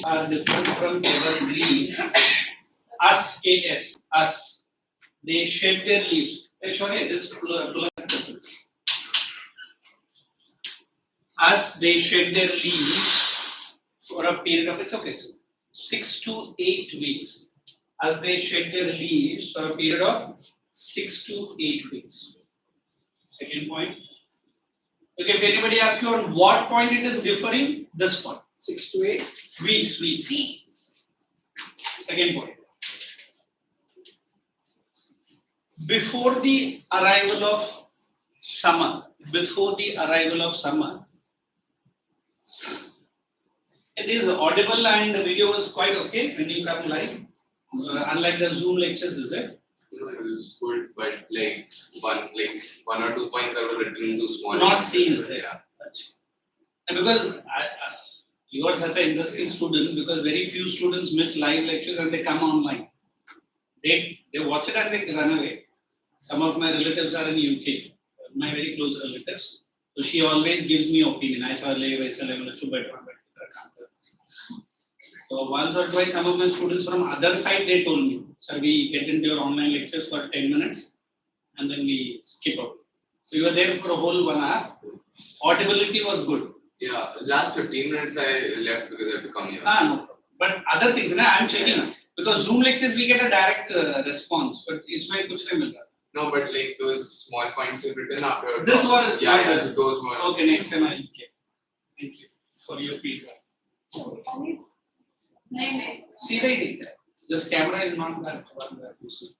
are different from evergreen. Us, AS, us. They shed their leaves. Sorry, this plural. Us, they shed their leaves for a period of, it's okay, 6 to 8 weeks. As they shed their leaves for a period of 6 to 8 weeks. Second point. Okay, if anybody asks you on what point it is differing, this point. 6 to 8 weeks. Second point. Before the arrival of summer, it is audible and the video was quite okay when you come live. Unlike the Zoom lectures, is it? No, it was good, but like one or 2 points that were written too small. Not seen, is it? Yeah. And because you are such an interesting student, because very few students miss live lectures and they come online. They watch it and they run away. Some of my relatives are in UK, my very close relatives. So she always gives me opinion. I saw So once or twice, some of my students from other side, they told me, sir, we get into your online lectures for 10 minutes and then we skip out. So you were there for a whole 1 hour. Audibility was good. Yeah, last 15 minutes I left because I had to come here. No. But other things, I'm checking. Yeah. Because Zoom lectures, we get a direct response. But isme kuch nahi mil raha. No, but like those small points you've written after. This was. Yeah, so those were. Okay, next time I'll get. Thank you for your feedback. See, this camera is not that one that you see.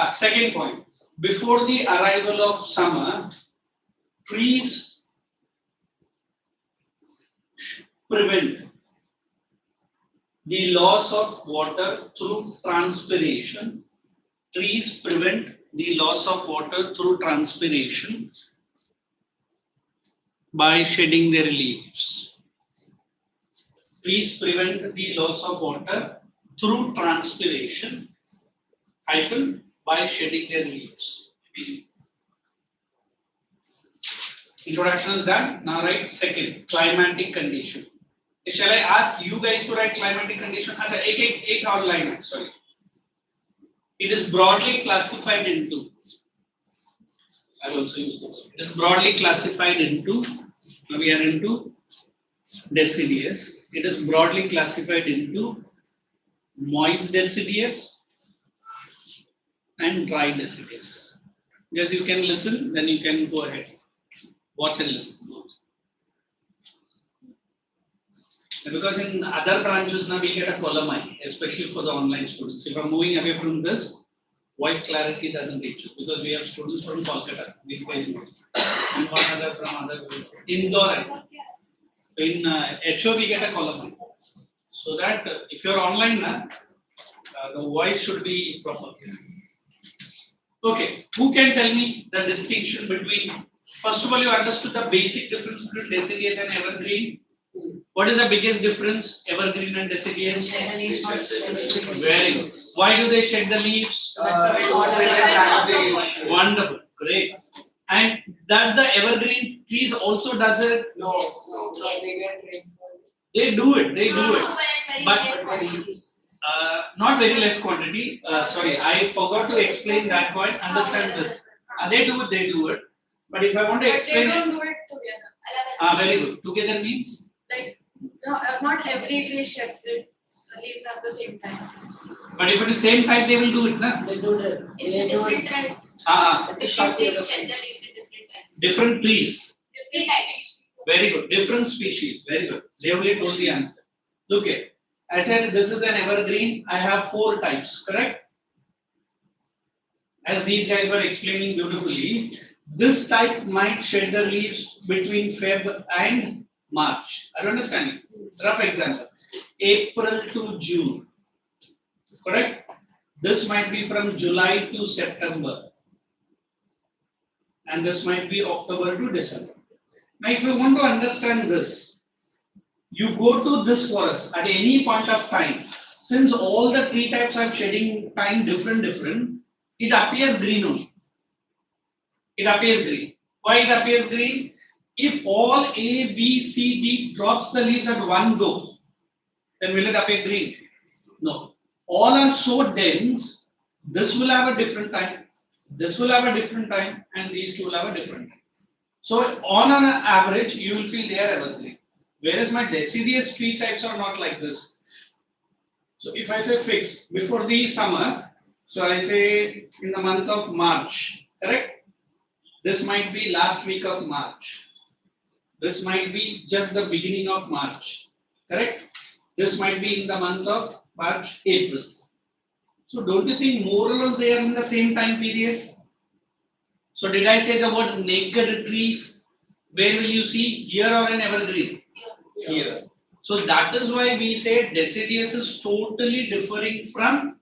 Second point. Before the arrival of summer, trees prevent the loss of water through transpiration. Trees prevent the loss of water through transpiration by shedding their leaves. Trees prevent the loss of water through transpiration by shedding their leaves. Introduction is done. Now write second, climatic condition. Shall I ask you guys to write climatic condition? Ek aur line, sorry. It is broadly classified into. I will also use this. It is broadly classified into. Now we are into deciduous. It is broadly classified into moist deciduous and dry deciduous. Just you can listen, then you can go ahead. Watch and listen. Because in other branches now we get a column I, especially for the online students. If I'm moving away from this, voice clarity doesn't reach you because we have students from Kolkata. These guys know. And one other from other Indore. In HO we get a column I. So that if you're online now, the voice should be proper. Okay, who can tell me the distinction between, first of all, you understood the basic difference between deciduous and evergreen. What is the biggest difference, evergreen and deciduous? Very good. Why do they shed the leaves? Wonderful, great. And does the evergreen trees also does it? No. They do it, but not very less quantity. Sorry, I forgot to explain that point. Understand this. They do it. But if I want to explain they don't do it together. Very good. Together means? Like, no, not every tree sheds its leaves at the same time. But if it is same type, they will do it, na? They do it. It's a different type. Different trees shed the leaves in different times. Different trees. Different types. Very good. Different species. Very good. They only told the answer. Look here. I said this is an evergreen. I have 4 types, correct? As these guys were explaining beautifully, this type might shed the leaves between Feb and March. Are you understanding? Rough example. April to June. Correct? This might be from July to September. And this might be October to December. Now, if you want to understand this, you go to this forest at any point of time. Since all the tree types are shedding time different, it appears green only. It appears green. Why it appears green? If all A, B, C, D drops the leaves at one go, then will it appear green? No. All are so dense, this will have a different time, this will have a different time, and these two will have a different time. So on an average, you will feel they are evergreen. Whereas my deciduous tree types are not like this. So if I say fixed before the summer, so I say in the month of March, correct? This might be last week of March. This might be just the beginning of March, correct? This might be in the month of March, April. So don't you think more or less they are in the same time period? So did I say the word naked trees? Where will you see? Here or in evergreen? Here. So that is why we say deciduous is totally differing from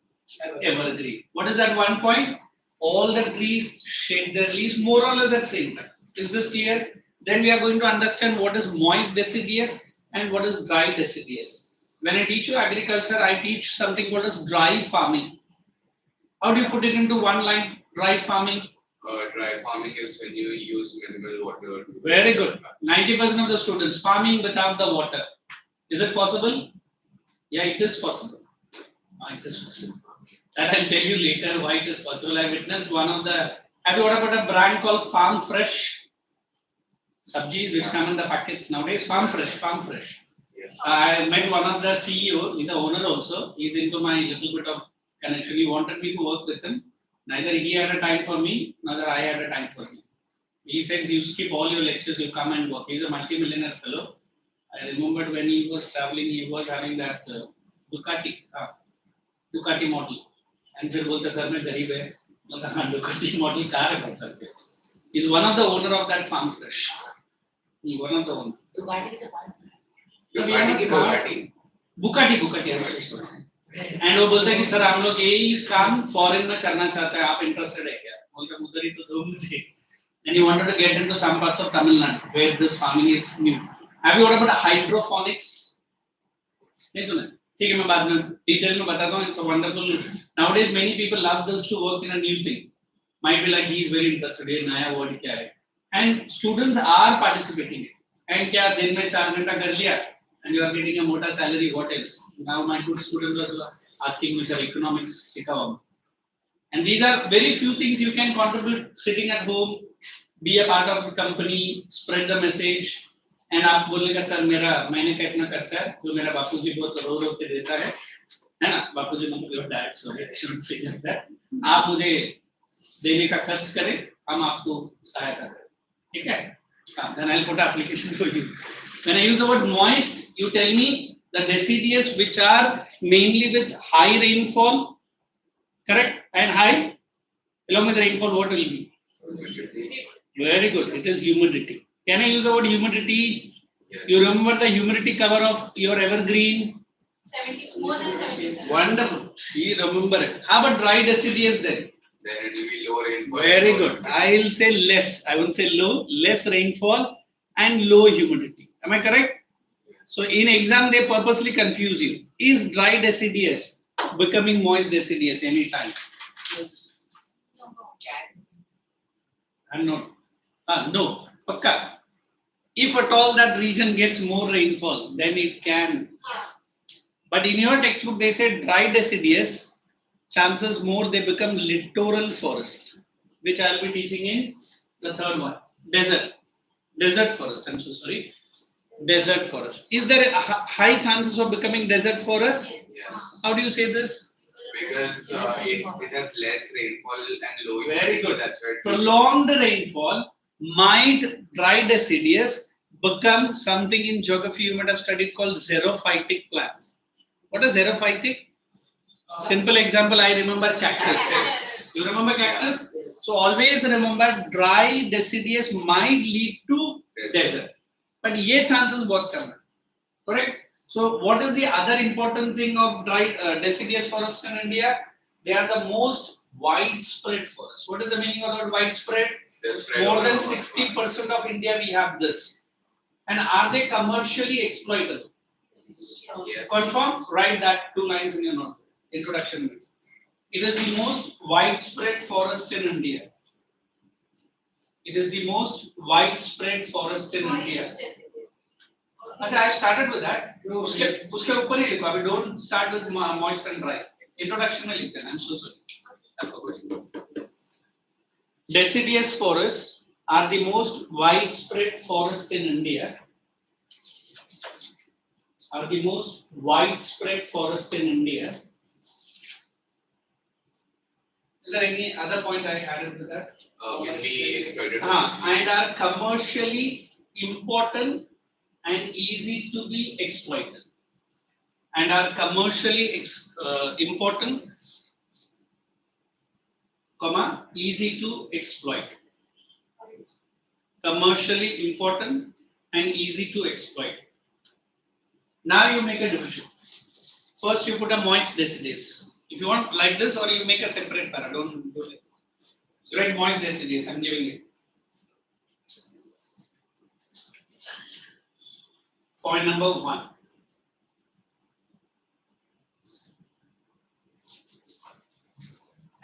evergreen. What is that one point? All the trees shed their leaves more or less at the same time. Is this clear? Then we are going to understand what is moist deciduous and what is dry deciduous. When I teach you agriculture, I teach something called as dry farming. How do you put it into one line? Dry farming. Dry farming is when you use minimal water. Very good. 90% of the students farming without the water. Is it possible? Yeah, it is possible. It is possible. That I'll tell you later why it is possible. I witnessed one of the. Have you heard about a brand called Farm Fresh? Sabjis which come in the packets nowadays. Farm Fresh. Farm Fresh. Yes. I met one of the CEO. He's the owner also. He's into my little bit of connection. He wanted me to work with him. Neither he had a time for me, neither I had a time for him. He said, you skip all your lectures, you come and work. He's a multi-millionaire fellow. I remembered when he was traveling, he was having that Ducati model. And फिर बोलते sir मैं गरीब है, मतलब हाँ Ducati model car है भाई sir के. He's one of the owner of that Farm Fresh. He's one of the owner. Ducati is a one. Bucati I'm so sorry. And वो बोलता है कि सर हम लोग यही काम फॉरेन में करना चाहते हैं, आप इंटरेस्टेड है क्या? बोलते हैं उधर ही तो दो मुझे. And he wanted to get into some parts of Tamil Nadu where this farming is new. Have you heard about hydroponics? नहीं सुना? ठीक है मैं बाद में डिटेल में बताता हूँ. It's a wonderful. Nowadays many people love this to work in a new thing. Might be like he is very interested in नया word क्या है. And students are participating. And क्या दिन में 4 घंटा कर लिया? And you are getting a mota salary, what else? Now my good student was asking me, sir, economics sikhavam. And these are very few things you can contribute sitting at home, be a part of the company, spread the message. And आप बोलेगा sir मेरा महीने का इतना खर्चा है जो मेरा बापूजी बहुत रो के देता है ना? बापूजी मतलब your dad, sorry, I shouldn't say like that. आप मुझे देने का कष्ट करें, हम आपको सहायता करें, ठीक है? Then I'll put application for you. When I use the word moist, you tell me the deciduous which are mainly with high rainfall, correct? And high, along with rainfall, what will be? Very good. It is humidity. Can I use the word humidity? Yes. You remember the humidity cover of your evergreen? 70, more than 70%. Wonderful. You remember it. How about dry deciduous then? Then it will be low rainfall. Very good. I'll say less. I won't say low. Less rainfall and low humidity. Am I correct? So in exam they purposely confuse you. Is dry deciduous becoming moist deciduous anytime? I'm not. No. Pakka. If at all that region gets more rainfall, then it can. But in your textbook they say dry deciduous, chances more they become littoral forest, which I'll be teaching in the third one. Desert forest, I'm so sorry. Desert forest. Is there a high chances of becoming desert forest? Yes. How do you say this? Because it has less rainfall and low Very humidity. good. That's why it Prolonged rainfall might dry deciduous become something in geography you might have studied called xerophytic plants. What is xerophytic? Simple example, I remember cactus. You remember cactus? So always remember dry deciduous might lead to desert. But ye chances बहुत कम है. Correct? So what is the other important thing of dry deciduous forest in India? They are the most widespread forest. What is the meaning of the word widespread? More than 60% of India we have this. And are they commercially exploitable? Yes. Confirm? Write that 2 lines in your note. Introduction. It is the most widespread forest in India. It is the most widespread forest in India. अच्छा, I started with that. उसके ऊपर ही लिखो. अभी don't start with moist and dry. Introduction में लिखते हैं. I'm so sorry. I forgot. Deciduous forests are the most widespread forest in India. Are the most widespread forest in India. Is there any other point I added with that? Can be exploited. And are commercially important and easy to be exploited. And are commercially important, comma, easy to exploit. Commercially important and easy to exploit. Now you make a division. First you put a moist deciduous. If you want like this, or you make a separate para, don't do it. You write moist deciduous, I'm giving it. Point number 1.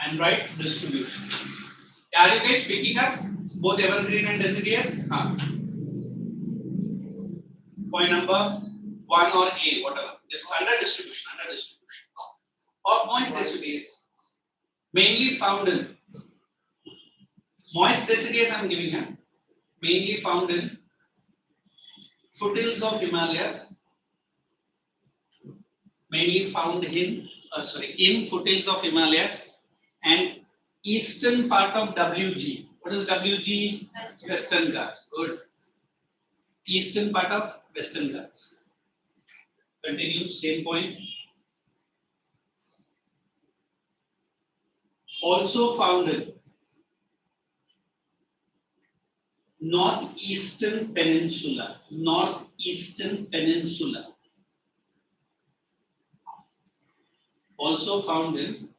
And write distribution. Are you guys picking up both evergreen and deciduous? Point number 1 or A, whatever. This under distribution. Of moist deciduous. Mainly found in moist deciduous, I am giving here. Mainly found in foothills of Himalayas. Mainly found in foothills of Himalayas and eastern part of WG. What is WG? Western Ghats. Good. Eastern part of Western Ghats. Continue, same point. Also found in northeastern peninsula. Also found in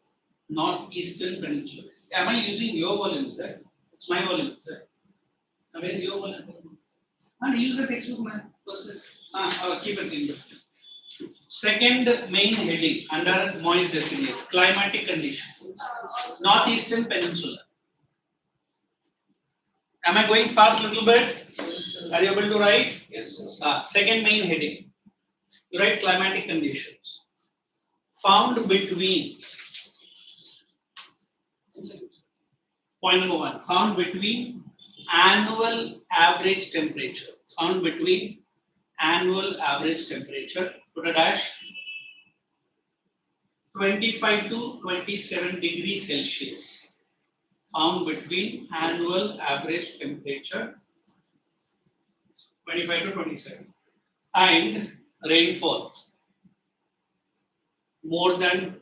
northeastern peninsula. Am I using your volume, sir? It's my volume, sir. Now where is your volume? Use the textbook, man. Keep it in there. Second main heading under moist deciduous, climatic conditions. Northeastern peninsula. Am I going fast a little bit? Are you able to write? Yes, sir. Second main heading. You write climatic conditions. Found between. Point number 1. Found between annual average temperature. Found between annual average temperature. Put a dash. 25 to 27 degrees Celsius. Found between annual average temperature 25 to 27 and rainfall more than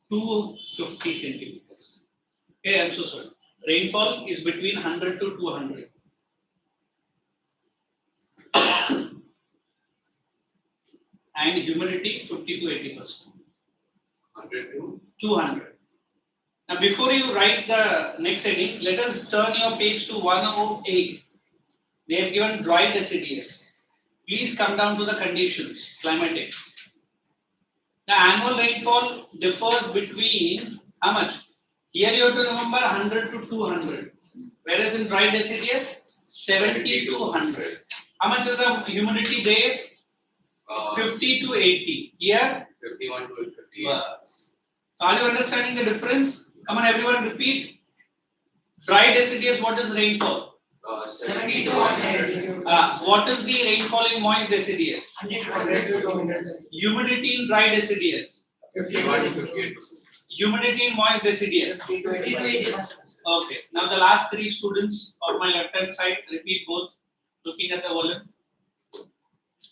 250 centimeters. Okay, I'm so sorry. Rainfall is between 100 to 200. And humidity 50 to 80%. 100 to 200. Now, before you write the next heading, let us turn your page to 108. They have given dry deciduous. Please come down to the conditions, climatic. The annual rainfall differs between how much? Here you have to remember 100 to 200. Whereas in dry deciduous, 70 to 100. How much is the humidity there? 50 to 80. Here? 51 to 58. Are you understanding the difference? Come on, everyone, repeat. Dry deciduous, what is rainfall? 70 to 100. What is the rainfall in moist deciduous? 100 to 200. Humidity in dry deciduous? 51 to 58%. Humidity in moist deciduous? 50 to 80%. Okay. Now the last 3 students on my left hand side, repeat both, looking at the volume.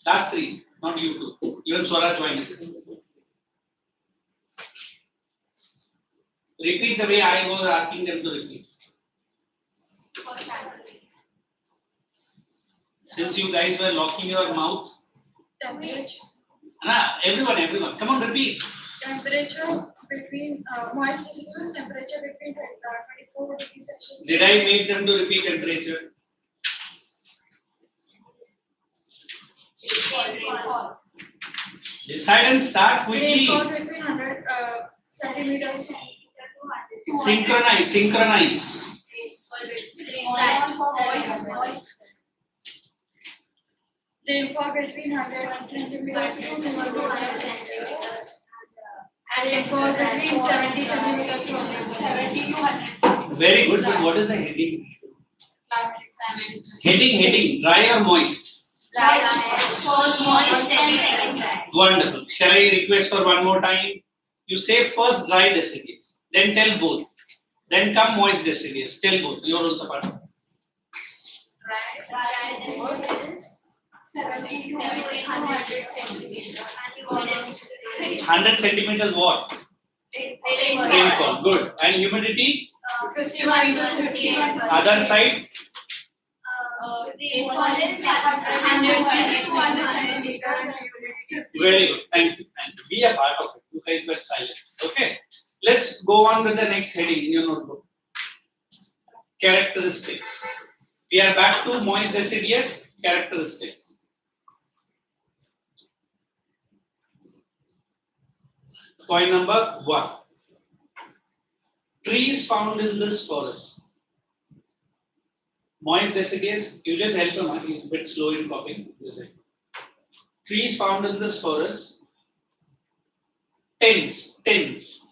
Last 3, not you 2. Even Swara joined it. Repeat the way I was asking them to repeat. Since you guys were locking your mouth. Temperature. Everyone. Come on, repeat. Temperature between moist deciduous, temperature between 24 degrees Celsius. Did I make them to repeat temperature? Rainfall. Decide and start quickly. Rainfall between 100 centimeters to 200. Synchronize. Rainfall between 100 centimeters to 200 centimeters. And rainfall between 70 centimeters to 70 to 100. Very good, but what is the heading? Heading, dry or moist? Dry. First moist, second dry. Wonderful. Shall I request for one more time? You say first dry deciduous, then tell both. Then come moist deciduous, tell both. You are also part of it. Dry is 70 to 100 centimeters. 100 centimeters what? Rainfall. Good. And humidity? 51 to 58%. Other side? Rainfall is 100 to 200 centimeters. Very good. Thank you. Thank you. Be a part of it. You guys were silent. Okay. Let's go on with the next heading in your notebook. Characteristics. We are back to moist deciduous characteristics. Point number 1. Trees found in this forest. Moist deciduous, you just help him, he's a bit slow in copying. Trees found in this forest tends, TENDS,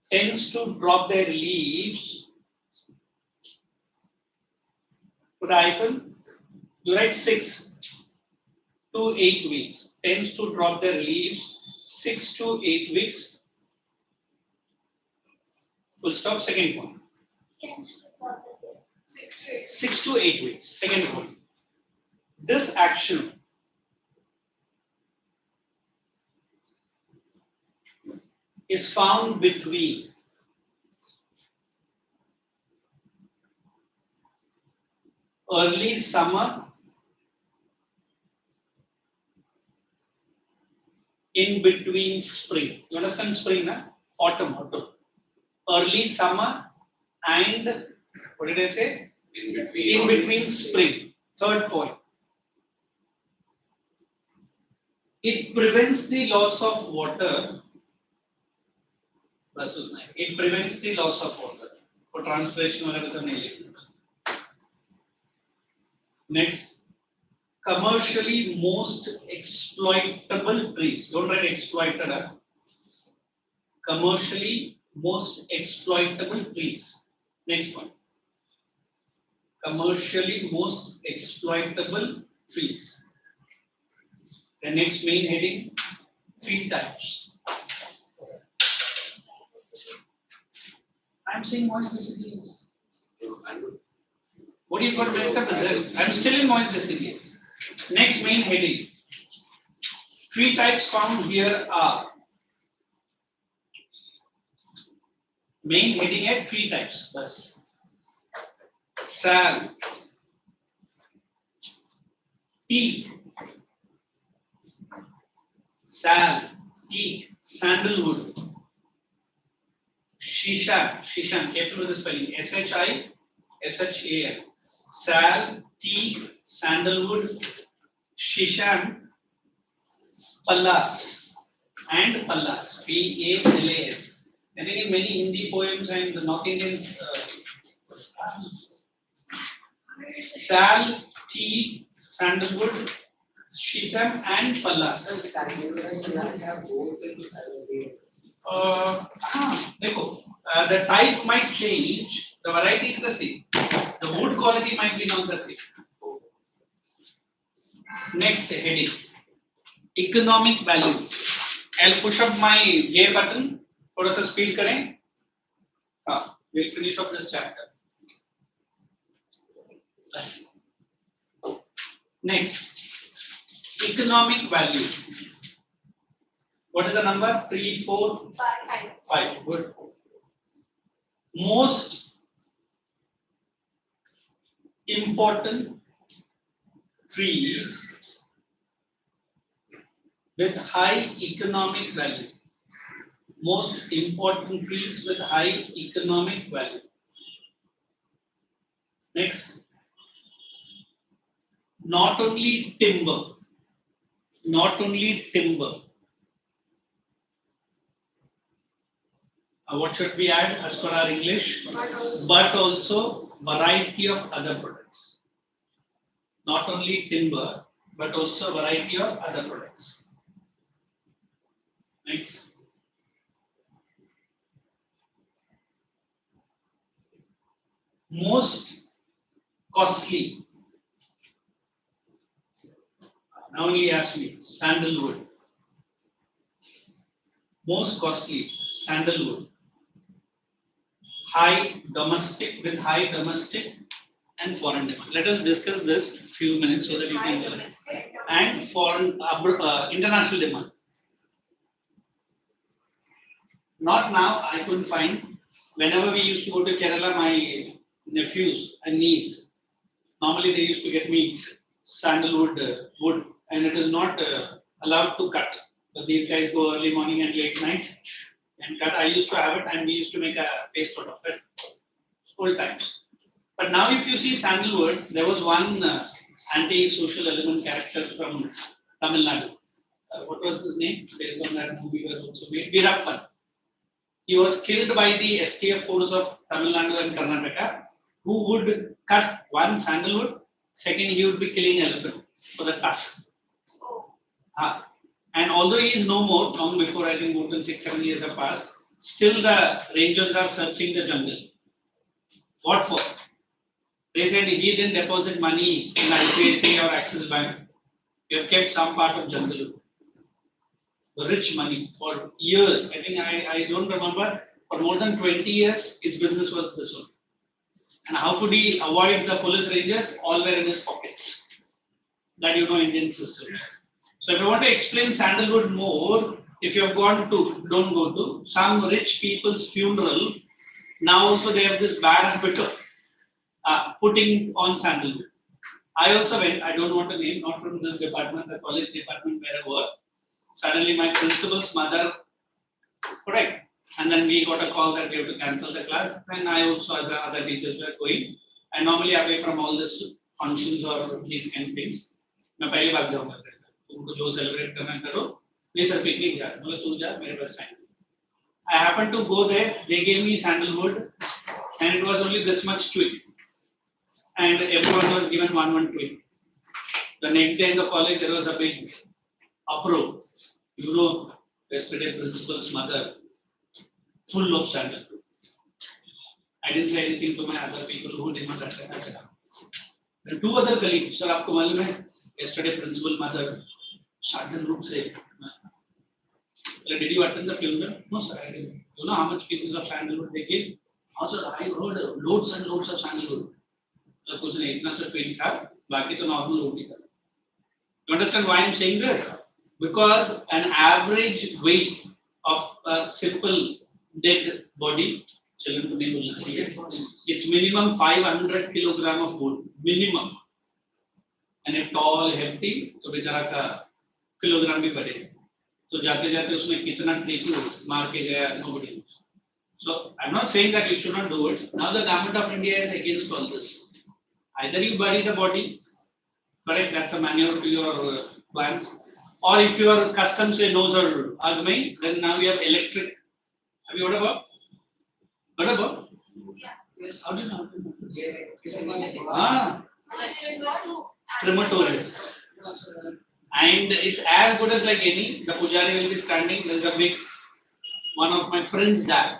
tends to drop their leaves. Put a hyphen, you write 6 to 8 weeks, tends to drop their leaves 6 to 8 weeks. Full stop, second point. 6 to 8 weeks, second point. This action is found between early summer in between spring. You understand spring, na? Autumn. Early summer and what did I say? In between spring. Third point. It prevents the loss of water. It prevents the loss of water. For transpiration, next, commercially most exploitable trees. Don't write exploited. Commercially most exploitable trees. Next one. Commercially most exploitable trees. The next main heading, 3 types. I'm saying moist deciduous. What do you got messed up as I'm still in moist deciduous. Next main heading. 3 types found here are. Main heading है 3 types. बस. Sal, teak, sandalwood, shishan, careful with the spelling, SHISHAN, sal, teak, sandalwood, shishan, pallas, and pallas, PALAS. I think in many Hindi poems and the North Indians, sal, teak, sandalwood, shishan, and pallas. The type might change, the variety is the same. The wood quality might be not the same. Next heading, economic value. I'll push up my gear button. थोड़ा सा speed करें. We'll finish up this chapter. Next, economic value. What is the number? 3, 4, 5. Good. Most important trees with high economic value. Most important trees with high economic value. Next. Not only timber. What should we add as per our English? But also variety of other products. not only timber, but also a variety of other products. Next. Most costly. Now only ask me, sandalwood. Most costly, sandalwood. High domestic and foreign demand. Let us discuss this few minutes so that you can learn. And foreign international demand. Not now, I couldn't find. Whenever we used to go to Kerala, my nephews and niece, normally they used to get me sandalwood wood, and it is not allowed to cut. But these guys go early morning and late night and cut. I used to have it, and we used to make a paste out of it. Old times. But now, if you see sandalwood, there was one anti-social element character from Tamil Nadu. What was his name? Based on that movie was also made. Veerappan. He was killed by the STF force of Tamil Nadu and Karnataka, who would cut one sandalwood. Second, he would be killing elephant for the tusk. And although he is no more, long before, I think more than 6-7 years have passed, still the rangers are searching the jungle. What for? They said he didn't deposit money in ICSE or Axis Bank. You have kept some part of jungle. The rich money for years. I think I don't remember. For more than 20 years, his business was this one. And how could he avoid the police rangers? All were in his pockets. That Indian system. So if I want to explain sandalwood more, if you have gone to, don't go to some rich people's funeral, now also they have this bad habit of putting on sandalwood. I also went, I don't want to name, not from this department, the college department where I work. Suddenly my principal's mother, correct, and then we got a call that we have to cancel the class, and I also as other teachers were going, and normally away from all these functions or these kind of things, मैं पहली बार जाऊँगा, तुमको जो celebrate करना करो, नहीं sir picnic जा, मतलब तू जा, मेरे पास time. I happened to go there, they gave me sandalwood, and it was only this much twig, and everyone was given one twig. The next day in the college there was a big uproar. Yesterday principal's mother, full of sandalwood. I didn't say anything to my other people who did not attend. I said, and two other colleagues, sir, आपको मालूम है? Yesterday principal mother, sandalwood say, did you attend the funeral? No, sir, I didn't. You know how much pieces of sandalwood they give? Oh, sir, I heard loads and loads of sandalwood. कुछ नहीं, इतना सा twig था, बाकी तो normal रोटी था. You understand why I'm saying this? Because an average weight of a simple dead body, it's minimum 500 kilogram of wood, minimum. And if tall, hefty, तो बेचारा का किलोग्राम भी बढ़ेगा. तो जाते जाते उसने कितना ट्रीट मार के गया, nobody knows. So I'm not saying that you should not do it. Now the government of India is against all this. Either you bury the body, correct? That's a manure to your plants. Or if your custom say no sir, Agmai, then now we have electric. Have you heard about? Heard about? Yeah. Yes. How do you know? Crematories. And it's as good as like any. The pujari will be standing. There's a big, one of my friends died.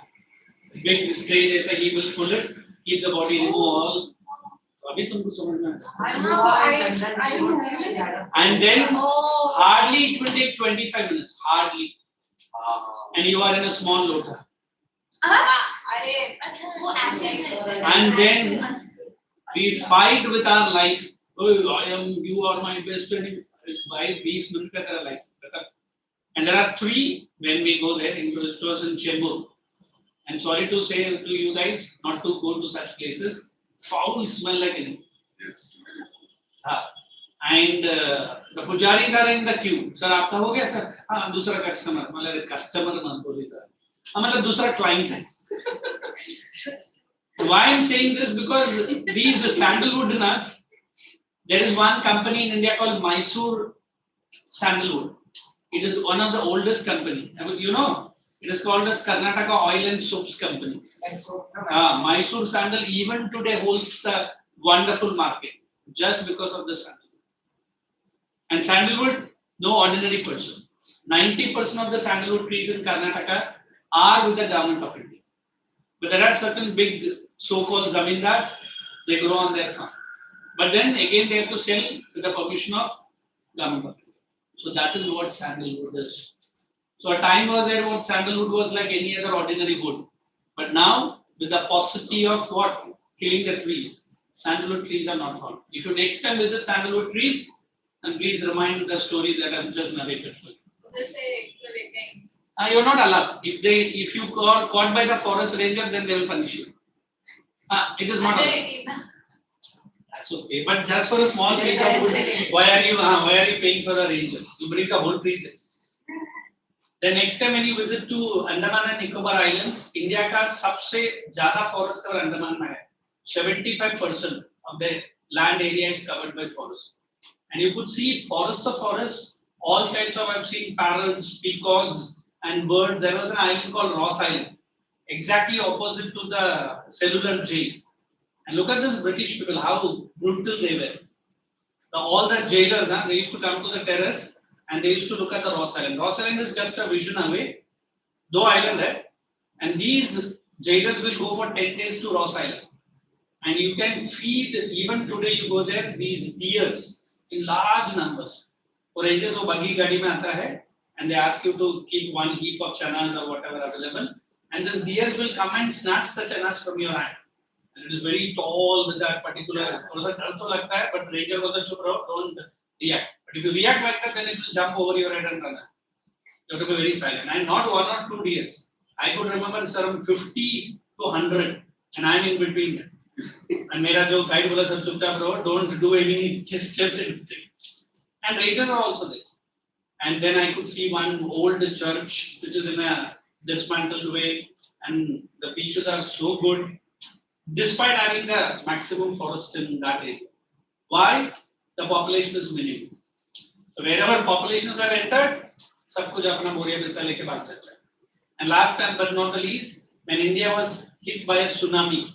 Big tray, they say he will pull it, keep the body, remove all. And then hardly it will take 25 minutes, hardly. And you are in a small lota. And then we fight with our life. Oh, you are my best friend. By 20 minutes ka life. And there are 3 when we go there. It was in Chembur. And sorry to say to you guys, not to go to such places. Foul smell like anything. Yes. And the pujaris are in the queue. Sir, आपका हो गया sir? हाँ, दूसरा customer. मतलब customer मत बोलिए था. मतलब दूसरा client है. Why I'm saying this? Because these sandalwood na, there is one company in India called Mysore Sandalwood. It is one of the oldest company. You know, it is called as Karnataka Oil and Soaps Company. Mysore Sandal even today holds the wonderful market. just because of the sandalwood. And sandalwood, no ordinary person. 90% of the sandalwood trees in Karnataka are with the government of India. But there are certain big so-called zamindars, they grow on their farm. But then again they have to sell with the permission of government of India. So that is what sandalwood is. So a time was there when sandalwood was like any other ordinary wood. But now with the paucity of what? Killing the trees, sandalwood trees are not found. If you next time visit sandalwood trees, then please remind the stories that I've just narrated for you. They say living. You're not allowed. If you got caught by the forest ranger, then they will punish you. It is not Under allowed. 18 na? That's okay. But just for a small piece of wood, why are you paying for the ranger? You bring a whole tree there. The next time when you visit to Andaman and Nicobar Islands, India का सबसे ज़्यादा forest cover Andaman में है. 75% of the land area is covered by forest. And you could see forest of forest, all kinds of, I've seen parrots, peacocks, and birds. There was an island called Ross Island, exactly opposite to the cellular jail. And look at this British people, how brutal they were. All the jailers, they used to come to the terrace and they used to look at the Ross Island. Ross Island is just a vision away, though island there. And these jailers will go for 10 days to Ross Island. And you can feed, even today you go there, these deers in large numbers. For ages, wo buggy gadi mein aata hai, and they ask you to keep one heap of chanas or whatever available. And these deers will come and snatch the chanas from your hand. And it is very tall with that particular, but ranger was don't react. But if you react like that, then it will jump over your head and run. You have to be very silent. And not one or 2 deers. I could remember it's around 50 to 100, and I'm in between them. And mera jo guide bola sab chupchap raho, don't do any gestures and anything. And rangers are also there. And then I could see one old church which is in a dismantled way, and the beaches are so good, despite having the maximum forest in that area. Why? The population is minimum. So wherever populations are entered, सब कुछ अपना बोरिया पैसा लेके भाग जाता है. And last time but not the least, when India was hit by a tsunami,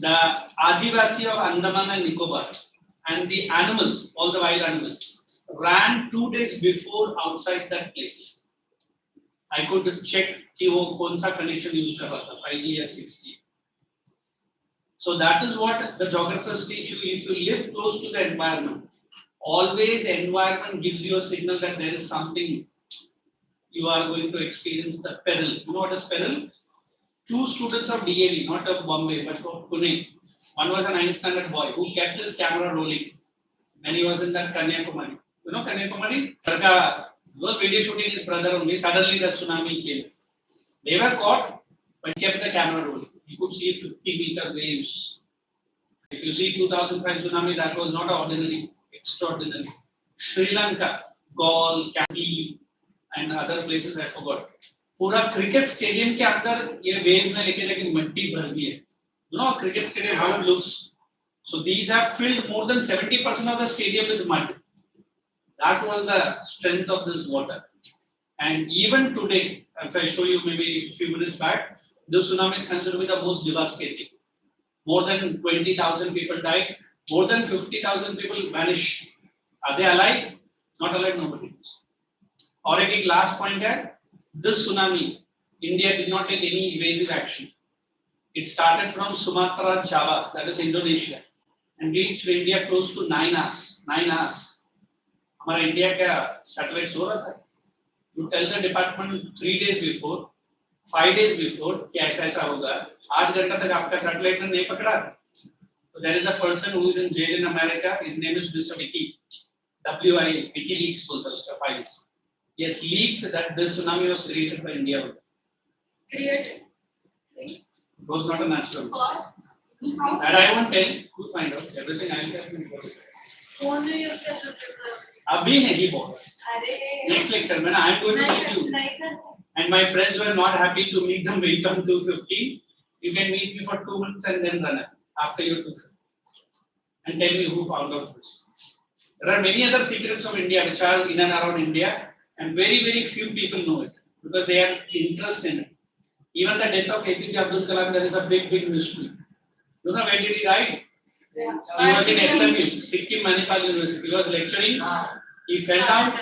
the Adivasi of Andaman and Nicobar and the animals, all the wild animals, ran 2 days before outside that place. I could check कि वो कौन सा connection use कर रहा था, 5G or 6G. So that is what the geographers teach you. If you live close to the environment, always environment gives you a signal that there is something you are going to experience the peril. You know what is peril? 2 students of DAV, not of Bombay, but of Pune. One was a 9th standard boy who kept his camera rolling when he was in that Kanyakumari. You know Kanyakumari? He was video shooting his brother only. Suddenly the tsunami came. They were caught, but kept the camera rolling. You could see 50-meter waves. If you see 2005 tsunami, that was not ordinary, extraordinary. Sri Lanka, Gaul, Kandy, and other places I forgot. पूरा cricket stadium के अंदर ये waves में लेके जाके मिट्टी भर दी है. You know cricket stadium how it looks. So these have filled more than 70% of the stadium with mud. That was the strength of this water. And even today, if I show you maybe a few minutes back, this tsunami is considered to be the most devastating. More than 20,000 people died. More than 50,000 people vanished. Are they alive? Not alive, nobody knows. Or a last point here. This tsunami, India did not take any evasive action. It started from Sumatra, Java, that is Indonesia, and reached India close to 9 hours. 9 hours. हमारा India का satellites हो रहा था. You tell the department 3 days before, 5 days before कि ऐसा होगा. 8 घंटा तक आपका satellite ने नहीं पकड़ा. So there is a person who is in jail in America. His name is Mr. Vicky. WikiLeaks बोलता है उसका files. Yes, leaked that this tsunami was created by India. Created. It was not a natural. God. That I won't tell. You find out everything. I will tell you. कौन है उसका subject? अभी नहीं बोला. Next lecture, man, I am going to meet you. And my friends were not happy to meet them. Wait on 2:15. You can meet me for 2 minutes and then run after your 2:15 and tell me who found out this. There are many other secrets of India which are in and around India. And very, very few people know it because they have interest in it. Even the death of APJ Abdul Kalam, there is a big, big mystery. You know when did he die? He was in SMU, Sikkim Manipal University. He was lecturing. He fell down.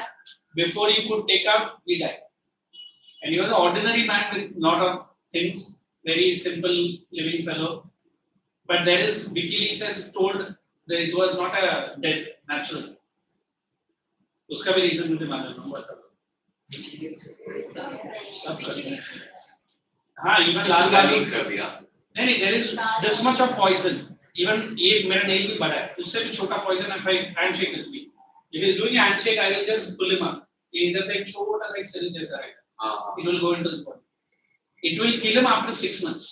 Before he could take up, he died. And he was an ordinary man with lot of things, very simple living fellow. But there is, WikiLeaks has told that it was not a death, natural. उसका भी reason मुझे मालूम है बता दो हाँ even लाल leak कर दिया नहीं there is this much of poison even एक मेरा nail भी बड़ा है उससे भी छोटा poison if I handshake with me if he is doing a handshake I will just pull him up ये इधर से एक छोटा सा एक syringe जैसा रहेगा it will go into his body it will kill him after 6 months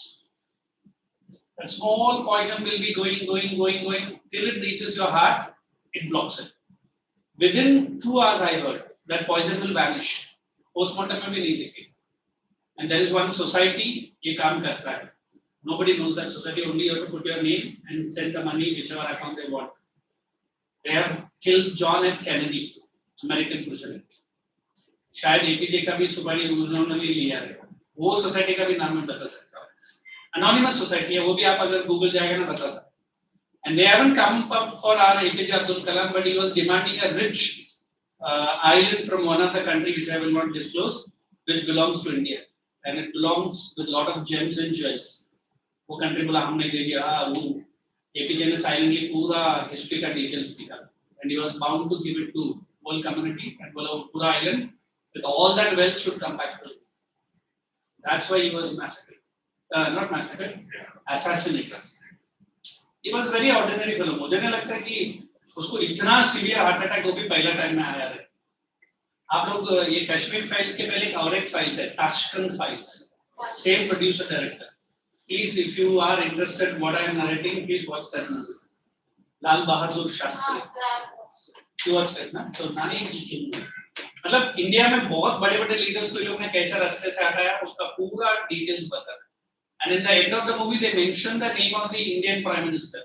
that small poison will be going till it reaches your heart it blocks it within 2 hours I heard that poison will vanish postmortem में भी नहीं देखेंगे and there is one society ये काम करता है nobody knows that society only you have to put your name and send the money whichever account they want they have killed John F Kennedy American president शायद APJ का भी सुपारी उन्होंने लिया है वो सोसाइटी का भी नाम मैं बता सकता हूँ anonymous society है वो भी आप अगर गूगल जाएगा ना बताता and they haven't come up for our APJ Abdul Kalam but he was demanding a rich island from one of the country which I will not disclose which belongs to India and it belongs with lot of gems and jewels वो country बोला हम नहीं देंगे वो APJ ने silently पूरा history का details दिखा and he was bound to give it to whole community and बोला वो पूरा island with all that wealth should come back to him. That's why he was massacred not massacred assassinated. He was very ordinary fellow. मुझे नहीं लगता कि उसको इतना severe heart attack वो भी पहला टाइम में आया है आप लोग ये कश्मीर फाइल्स के पहले और एक फाइल्स है Tashkent files same producer director please if you are interested what I am narrating please watch that movie Lal Bahadur Shastri you watch that ना तो नाइस मतलब इंडिया में बहुत बड़े-बड़े लीडर्स को लोग ने कैसे रास्ते से हटाया उसका पूरा डिटेल्स बताया and in the end of the movie they mention the name of the Indian Prime Minister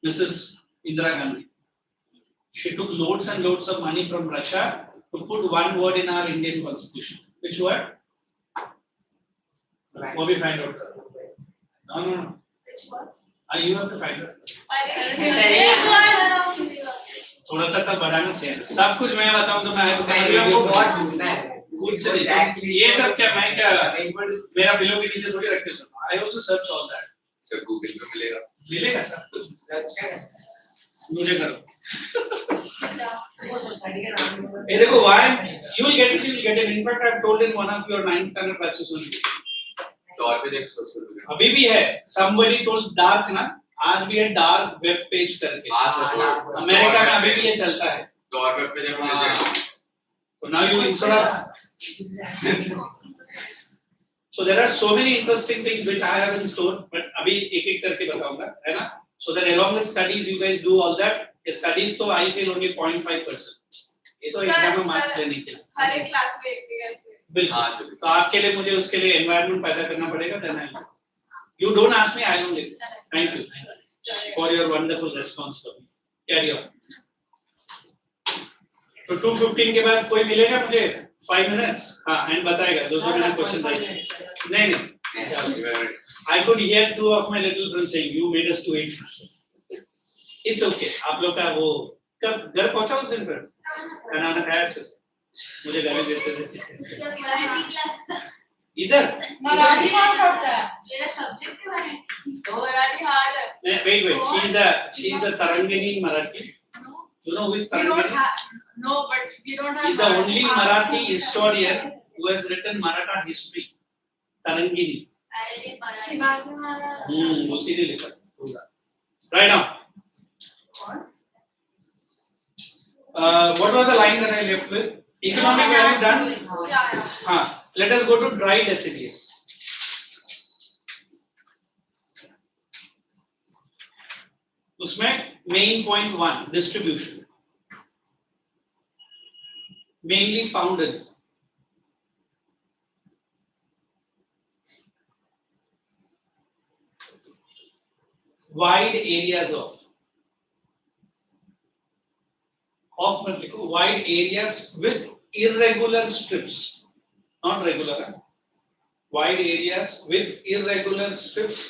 Mrs. Indira Gandhi she took loads and loads of money from Russia to put one word in our Indian constitution which word what we find out no Which one? you have to find out थोड़ा सा तो बढ़ाना चाहिए सब कुछ मैं बताऊं तो मैं बहुत ढूंढना है कुछ नहीं ये सब क्या मैं क्या मेरा फिल्म के नीचे थोड़ी रख के सुनो I also search all that sir Google पे मिलेगा सब कुछ सर्च कर मुझे करो वो सोसाइटी का नाम ये देखो why you will get it in fact I have told in one of your 9th standard batches only Dar पे देख सर्च कर अभी भी है somebody told dark ना आज भी है डार्क वेब पेज करके अमेरिका में अभी भी ये चलता है डॉर वेब पे जब मिल जाएगा so now you instead of so there are so many interesting things which I have in store but अभी एक-एक करके बताऊंगा है ना so that along with studies you guys do all that studies तो I feel only 0.5% ये तो exam में मार्क्स लेने के लिए हर एक क्लास में एक कैसे बिल्कुल तो आपके लिए मुझे उसके लिए एनवायरनमेंट पैदा करना पड़ेगा then I you don't ask me I don't get thank you for your wonderful response for me carry on तो 2:15 के बाद कोई मिलेगा मुझे 5 minutes हाँ एंड बताएगा जो मैंने क्वेश्चन राइट नहीं I could hear 2 of my little friends saying you made us to wait it's okay आप लोग का वो कब घर पहुंचा उस दिन पर खाना खाया अच्छे से मुझे गाली देते थे इधर मराठी कौन पढ़ता है मेरा सब्जेक्ट के बारे में तो मराठी हार्ड है wait she is a Tarangini Marathi you know who is we don't Tarangini have no but we don't have he is the only Marathi historian who has written Maratha history Tarangini अरे शिवाजी महाराज उसी ने लिखा पूरा right now what was the line that I left with economic value done हाँ let us go to dry deciduous उसमें main point 1 distribution mainly found in wide areas of wide areas with irregular strips not regular wide areas with irregular strips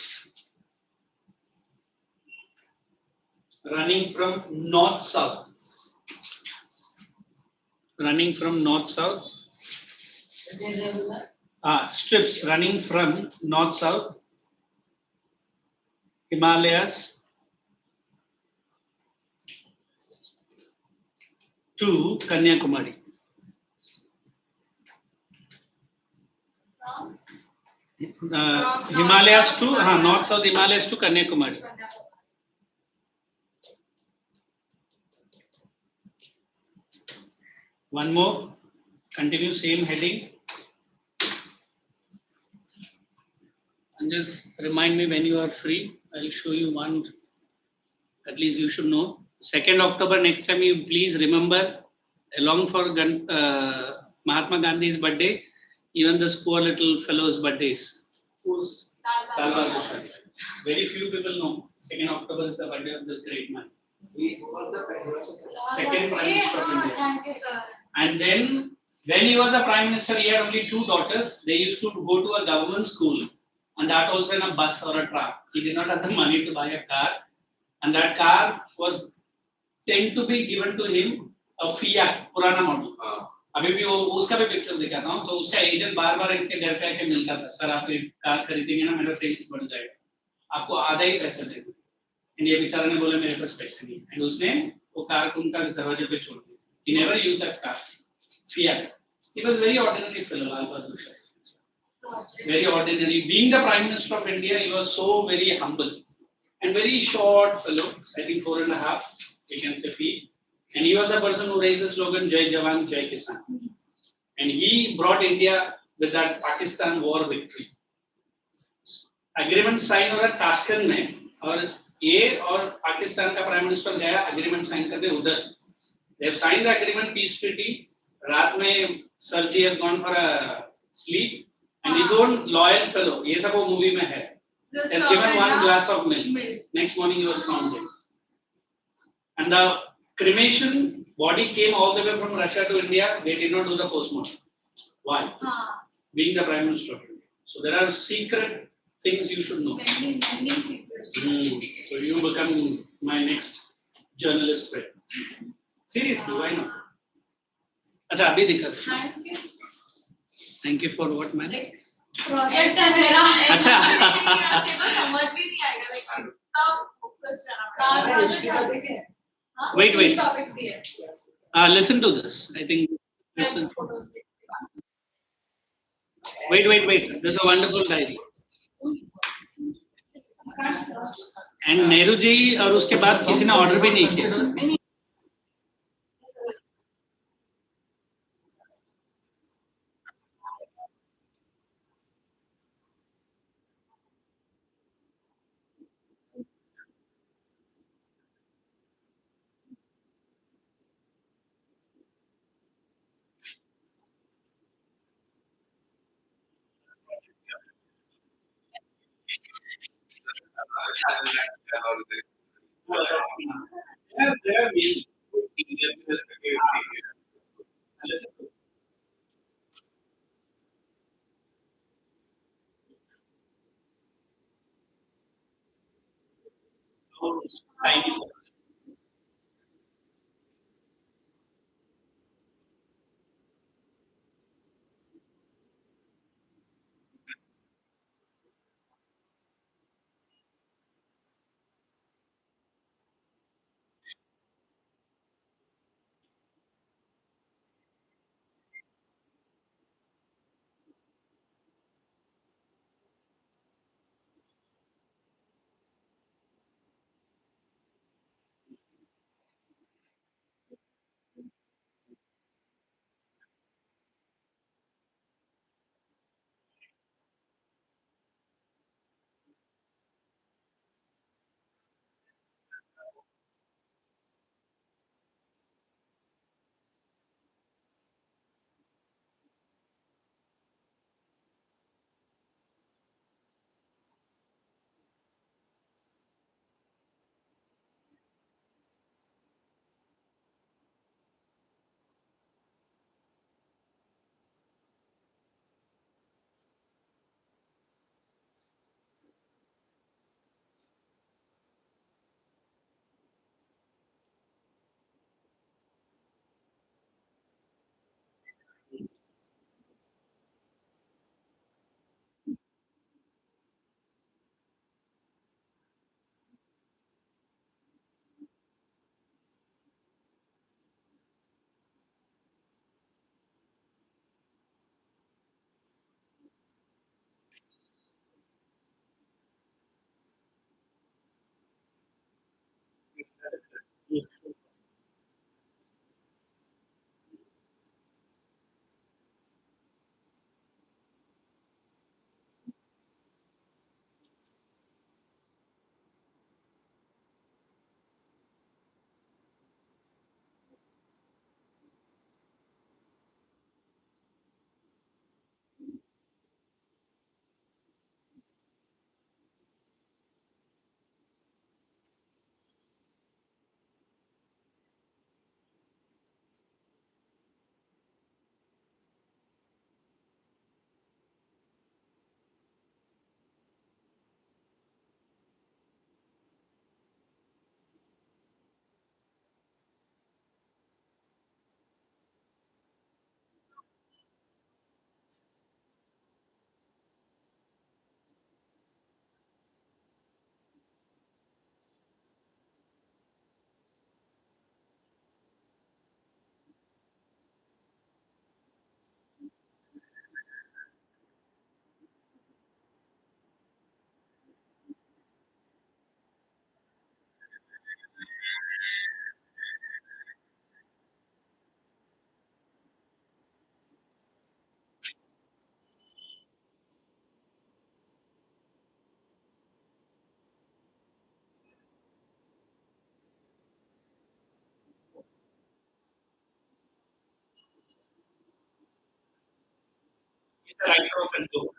running from north south. Running from north south. Strips running from north south. Himalayas to Kanyakumari. Himalayas to north south Himalayas to Kanyakumari. One more, continue same heading. And just remind me when you are free. I'll show you one. At least you should know. 2nd October next time you please remember, along for Mahatma Gandhi's birthday, even this poor little fellow's birthdays. Who's Lal Bahadur Shastri. Very few people know 2nd October is the birthday of this great man. He was the president. Second Prime Minister of India. Thank you, sir. And then when he was a Prime Minister, he had only 2 daughters. They used to go to a government school, and that also in a bus or a tram. He did not have the money to buy a car, and that car was tend to be given to him a Fiat, पुराना model. अभी भी वो उसका भी picture दिखाता हूँ, तो उसका एजेंट बार-बार इनके घर पे आके मिलता था. सर आप एक कार खरीदेंगे ना, मेरा सेल्स बढ़ जाएगा. आपको आधा ही पैसे देंगे. ये बेचारा ने बोला मेरे पास पैसे नहीं. एंड उसने वो कार को उनका दरवाजे पे छोड़ दिया. He never used that car. Fiat. He was very ordinary fellow, Lal Bahadur Shastri. Very ordinary. Being the Prime Minister of India, he was so very humble and very short fellow. I think 4.5. We can say feet. And he was a person who raised the slogan Jai Jawan, Jai Kisan. And he brought India with that Pakistan war victory. Agreement sign हो रहा Tashkent में, और ये और पाकिस्तान का prime minister गया agreement sign करने उधर. They have signed the agreement, peace treaty. रात में Sir Ji has gone for a sleep, and his own loyal fellow, ये सब वो movie में है, has given 1 glass of milk. Next morning he was found dead. And the cremation body came all the way from Russia to India. They did not do the postmortem. Why? Being the Prime Minister of India. So there are secret things you should know. Many secrets. So you become my next journalist friend. Seriously, why not? अच्छा अभी दिक्कत. Thank you for what man? Project है मेरा. अच्छा. तो समझ भी नहीं आएगा. Like तब focus रहना. Wait. Topics दिए. Listen to this. I think. Listen. Wait. This is a wonderful diary. And Nehru ji और उसके बाद किसी ने ऑर्डर भी नहीं किया. There are many. Thank you. The writer of control.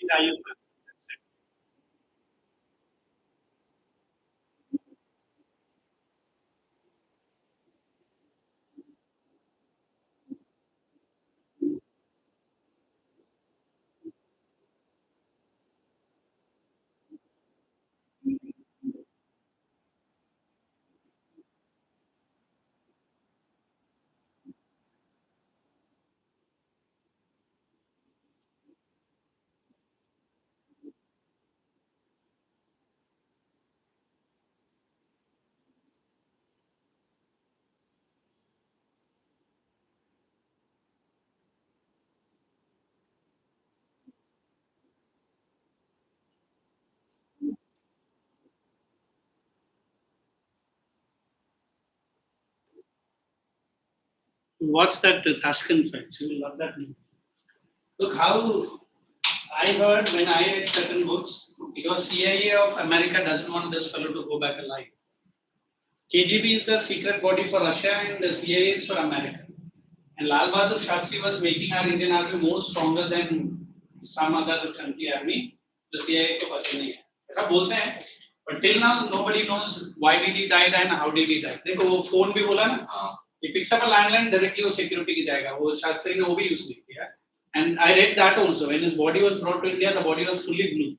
Yeah, you can. Watch that Tashkent Files. You will love that movie. Look how I heard when I read certain books, because CIA of America doesn't want this fellow to go back alive. KGB is the secret body for Russia and the CIA is for America. And Lal Bahadur Shastri was making our Indian army more stronger than some other country army. The CIA को पसंद नहीं है. ऐसा बोलते हैं. But till now nobody knows why did he die and how did he die. देखो वो phone भी बोला ना. He picks up a landline directly वो security की जाएगा. वो शास्त्री ने वो भी use नहीं किया. And I read that also. When his body was brought to India, the body was fully blue.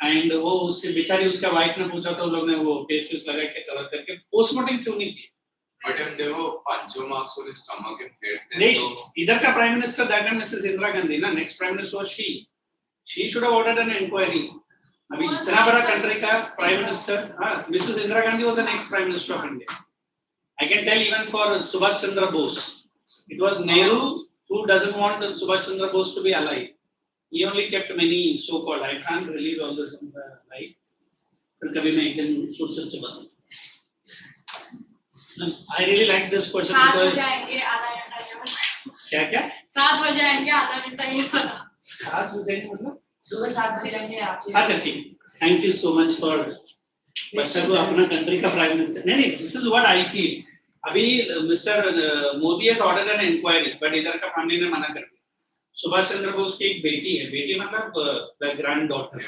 And वो उससे बेचारी उसका वाइफ ने पूछा तो लोग ने वो पेस्ट यूज लगा के कवर करके पोस्टमार्टम क्यों नहीं किया? But if there were puncture marks on his stomach and head, then देश इधर का prime minister that time Mrs. Indira Gandhi ना next prime minister was she should have ordered an inquiry. अभी इतना बड़ा कंट्री का प्राइम मिनिस्टर हाँ Mrs. Indira Gandhi was the next prime minister of India. I can tell even for Subhash Chandra Bose, it was Nehru who doesn't want Subhash Chandra Bose to be alive. He only kept many so-called. I can't release all this on the live. फिर कभी मैं एक दिन सुरसत से बताऊँ. I really like this question because. 7 बजे आएंगे आधा घंटा. क्या क्या? 7 बजे आएंगे आधा घंटा ये बता. 7 बजे मतलब? सुबह 7 से रहेंगे आप. अच्छा ठीक. Thank you so much for. बच्चा को अपना कंट्री का प्राइम मिनिस्टर. नहीं नहीं. This is what I feel. अभी mister Modi has ordered an inquiry, but इधर का फैमिली ने मना कर दिया. सुभाष चंद्र बोस की एक बेटी है, बेटी मतलब the granddaughter.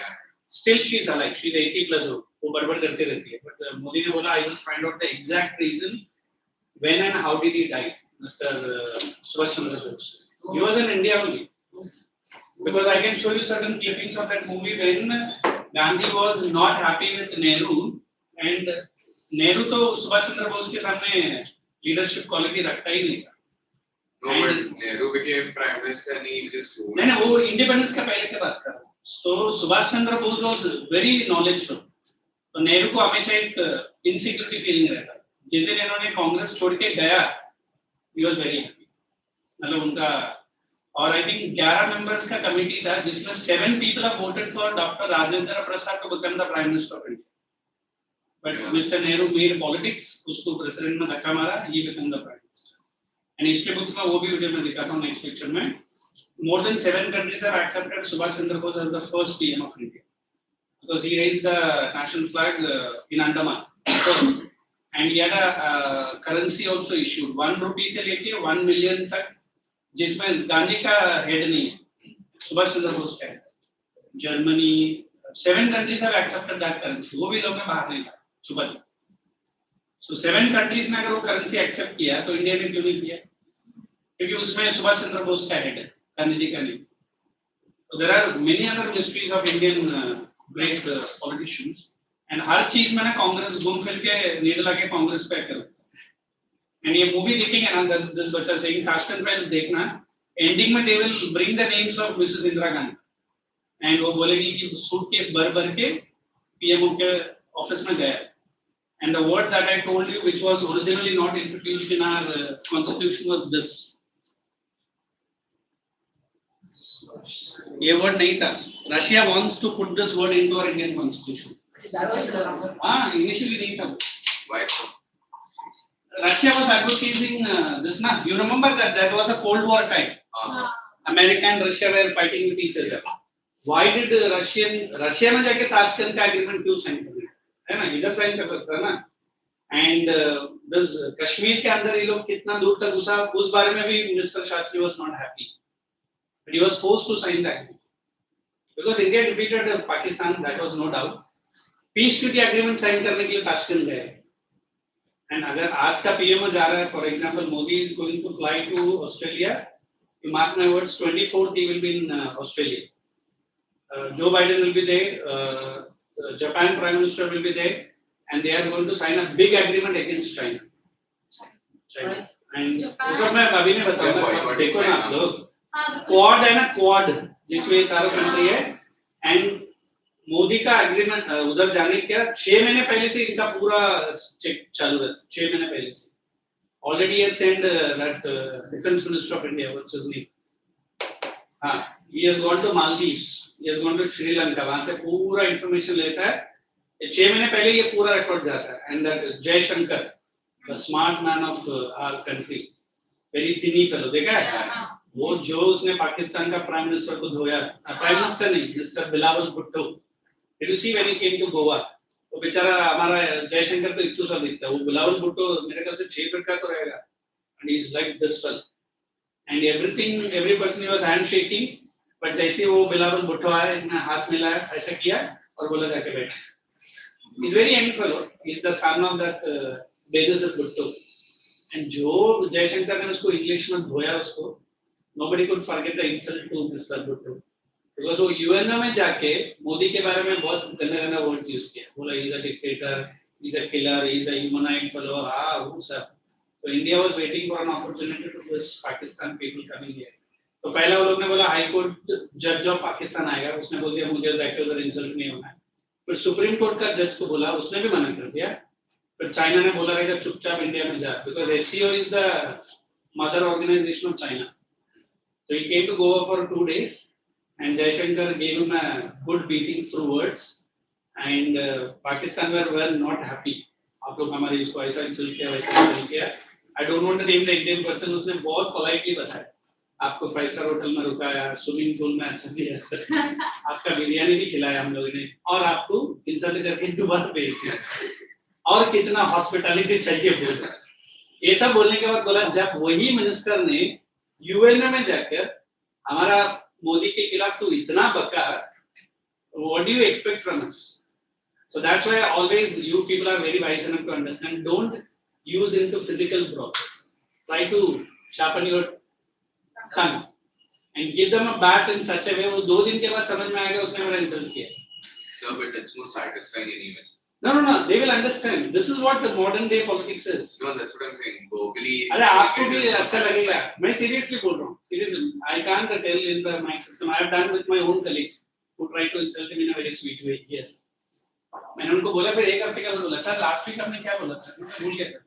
Still she is alive, she is 80 plus old. वो बड़बड़ करती रहती है. But मोदी ने बोला I will find out the exact reason when and how did he die, Mr. Subhash Chandra Bose. He was in India only. Because I can show you certain clippings of that movie when Gandhi was not happy with Nehru, and Nehru तो सुभाष चंद्र बोस के सामने leadership quality रखता ही नहीं था. No, but Nehru became prime minister and he just ruled. नहीं वो independence का पहले की बात कर रहा हूँ. So Subhash Chandra Bose was very knowledgeable. तो नेहरू को हमेशा एक insecurity feeling रहता. जिस दिन इन्होंने कांग्रेस छोड़ के गया, he was very happy. मतलब उनका और I think 11 members का कमेटी था जिसमें 7 people have voted for Dr. Rajendra Prasad to become the Prime Minister of India. But Mr. Nehru made politics, उसको president में धक्का मारा, he became the Prime Minister. And history books में वो भी वीडियो में दिखाता हूँ next lecture में. More than 7 countries have accepted Subhash Chandra Bose as the first PM of India because he raised the national flag in Andaman first. And he had a currency also issued 1 rupee से लेके 1 million तक जिसमें गांधी का head नहीं है, सुभाष चंद्र बोस का है. Germany 7 countries have accepted that currency. वो भी लोग ने बाहर नहीं लाया सुबह. So 7 countries ने अगर वो currency accept किया तो इंडिया ने क्यों नहीं किया? क्योंकि उसमें सुभाष चंद्र बोस का हेड है, गांधी जी का नहीं. So there are many other mysteries of Indian great politicians. And हर चीज में ना कांग्रेस घूम फिर के नीड लगे कांग्रेस पे कर. And ये मूवी देखेंगे ना, this बच्चा saying Fast and Furious देखना, एंडिंग में they will bring the names of Mrs. Indira Gandhi and वो बोलेगी कि सूटकेस भर के पीएमओ के ऑफिस में गया. And the word that I told you which was originally not introduced in our constitution was this. ये वर्ड नहीं था. Russia wants to put this word into our Indian constitution. हाँ, initially नहीं था. Why so? Russia was advocating this na. You remember that was a Cold War time. America and Russia were fighting with each other. Why did Russia में जाके Tashkent का agreement क्यों sign कर दिया? है ना, इधर sign कर सकता है ना. And this कश्मीर के अंदर ये लोग कितना दूर तक घुसा, उस बारे में भी Mr. Shastri was not happy. But he was forced to sign that because India defeated Pakistan. That was no doubt. Peace treaty agreement sign करने के लिए ताशकंद गए. And अगर आज का पीएमओ जा रहा है, for example, Modi is going to fly to Australia. You mark my words, 24th he will be in Australia. Joe Biden will be there. Japan Prime Minister will be there, and they are going to sign a big agreement against China. China. And उसमें मैं अभी नहीं बताऊंगा. देखो ना आप लोग. Quad है ना, Quad जिसमें चारों कंट्री है. And मोदी का एग्रीमेंट उधर जाने के 6 महीने पहले से इनका पूरा चेक चालू है. 6 महीने पहले से already has sent that defense minister of India, what's his name, he has gone to Maldives, he has gone to Sri Lanka. वहां से पूरा इंफॉर्मेशन लेता है. 6 महीने पहले ये पूरा रिकॉर्ड जाता है. And that Jaishankar, the smart man of our country, very thinny fellow, देखा है वो जो उसने पाकिस्तान का प्राइम मिनिस्टर को धोया, प्राइम मिनिस्टर नहीं, mister Bilawal Bhutto. Did you see when he came to Goa? वो बेचारा हमारा जयशंकर तो इतना सा दिखता है. वो बिलावल भुट्टो मेरे ख्याल से 6 फीट का तो रहेगा. And he is like this well. And every person he was handshaking. But जैसे वो बिलावल भुट्टो आया, इसने हाथ मिलाया, ऐसा किया और बोला जाके बैठ. He is very young fellow. He is the son of that Bedouin Bhutto. And जो जयशंकर ने उसको इंग्लिश में धोया उसको, nobody could forget the insult to Mr. Bhutto. Because वो यूएनओ में जाके मोदी के बारे में बहुत गंदा वर्ड्स यूज किया. बोला he is a dictator, he is a killer, he is a humanoid fellow. वो सब. So India was waiting for an opportunity to this Pakistan people coming here. तो पहला वो लोग ने बोला हाई कोर्ट जज ऑफ पाकिस्तान आएगा, उसने बोल दिया मुझे जाके उधर इंसल्ट नहीं होना है. फिर सुप्रीम कोर्ट का जज को बोला, उसने भी मना कर दिया. फिर चाइना ने बोला रहेगा चुपचाप इंडिया में जा, because SCO is the mother organization of China. So he came to Goa for 2 days. And Jaishankar gave him a good beatings through words, and Pakistan were well not happy. आप लोग हमारे इसको ऐसा insult किया, वैसा insult किया. I don't want to name the Indian person. उसने बहुत politely बताया. आपको 5-star होटल में रुकाया, स्विमिंग पूल में अच्छा दिया, आपका बिरयानी भी खिलाया हम लोगों ने, और आपको इंसल्ट करके दोबारा भेज दिया. और कितना हॉस्पिटैलिटी चाहिए बोलो. ये सब बोलने के बाद बोला जब वही मिनिस्टर ने यूएन में जाकर हमारा मोदी के खिलाफ तू इतना बका, what do you expect from us? So that's why always you people are very wise enough to understand. Don't use into physical brawl. Try to sharpen your tongue and give them a bat in such a way वो 2 दिन के बाद समझ में आएगा उसने मेरा insult किया. Sir, but it's more satisfying anyway. No, they will understand. This is what the modern day politics is. No, that's what I'm saying. Vocally. अरे आपको भी अच्छा लगेगा. मैं seriously बोल रहा हूँ. Seriously, I can't tell in the mic system. I have done with my own colleagues who try to insult me in a very sweet way. Yes. मैंने उनको बोला फिर एक हफ्ते का बोला सर लास्ट वीक आपने क्या बोला सर मैं भूल गया सर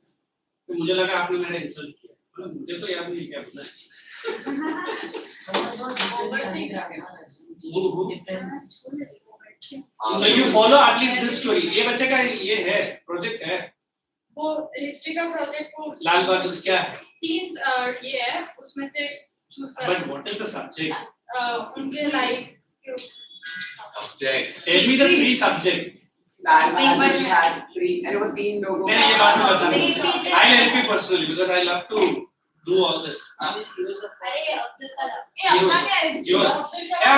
तो मुझे लगा आपने मेरा इंसल्ट किया मुझे तो याद नहीं क्या बोला so you follow at least this story ये बच्चे का ये है प्रोजेक्ट है वो हिस्ट्री का प्रोजेक्ट वो लाल बहादुर क्या है 3 ये है उसमें से चूज कर but what is the subject उनके life Subject. tell me the 3 subject Laal Bahadur has 3 and वो 3 लोगों नहीं ये बात मैं बताऊंगा I'll help you personally because I love to do all this अरे अब्दुल कलाम ये अपना क्या है yours yeah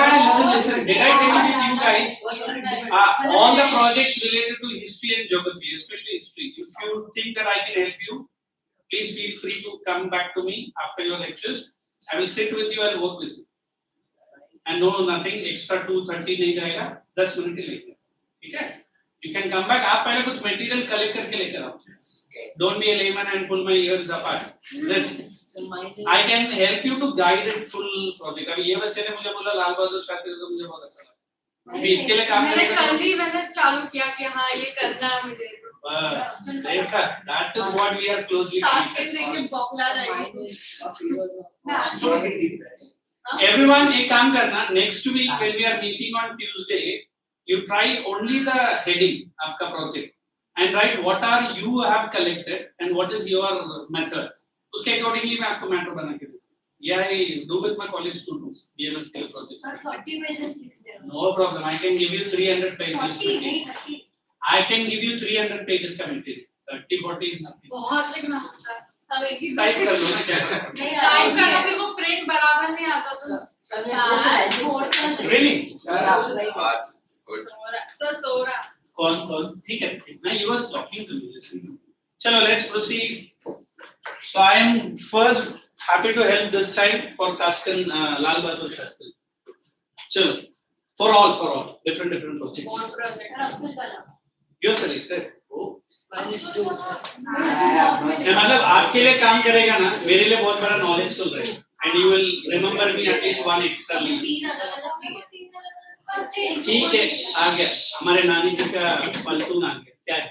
listen did I tell you guys all the projects related to history and geography especially history if you think that I can help you please feel free to come back to me after your lectures I will sit with you and work with you and no nothing extra 2:30 नहीं जाएगा 10 minute ही लगेगा ठीक है you can come back आप पहले कुछ material collect करके लेकर आओ don't be a layman and pull my ears apart let's I can help you to guide it full project अभी ये बच्चे ने मुझे बोला लाल बहादुर शास्त्री तो मुझे बहुत अच्छा लगा अभी इसके लिए काम मैंने करेगा कल ही मैंने चालू किया कि हाँ ये करना है मुझे बस देखा that is what we are closely Tashkent देके बौखला जाएगी everyone एक काम करना next week when we are meeting on Tuesday you try only the heading आपका project and write what are you have collected and what is your method उसके accordingly मैं आपको matter बना के दूँ yeah I do with my college students BMS के project 30 pages लिख दे no problem I can give you 300 pages I can give you 300 pages का material 30-40 is nothing बहुत लिखना होता है सब एक ही टाइप कर लो ना क्या टाइप करना फिर वो प्रिंट बराबर नहीं आता तो really सोरा कौन ठीक है ना you was talking to me listen चलो let's proceed so I am first happy to help this child for Tashkent Lal Bahadur Shastri चलो for all different projects Abdul Kalam you are selected मतलब आपके लिए काम करेगा ना मेरे लिए बहुत बड़ा नॉलेज तो है and you will remember me at least one extra leave ठीक है आ गया हमारे नानी जी का पलटून आ गया क्या है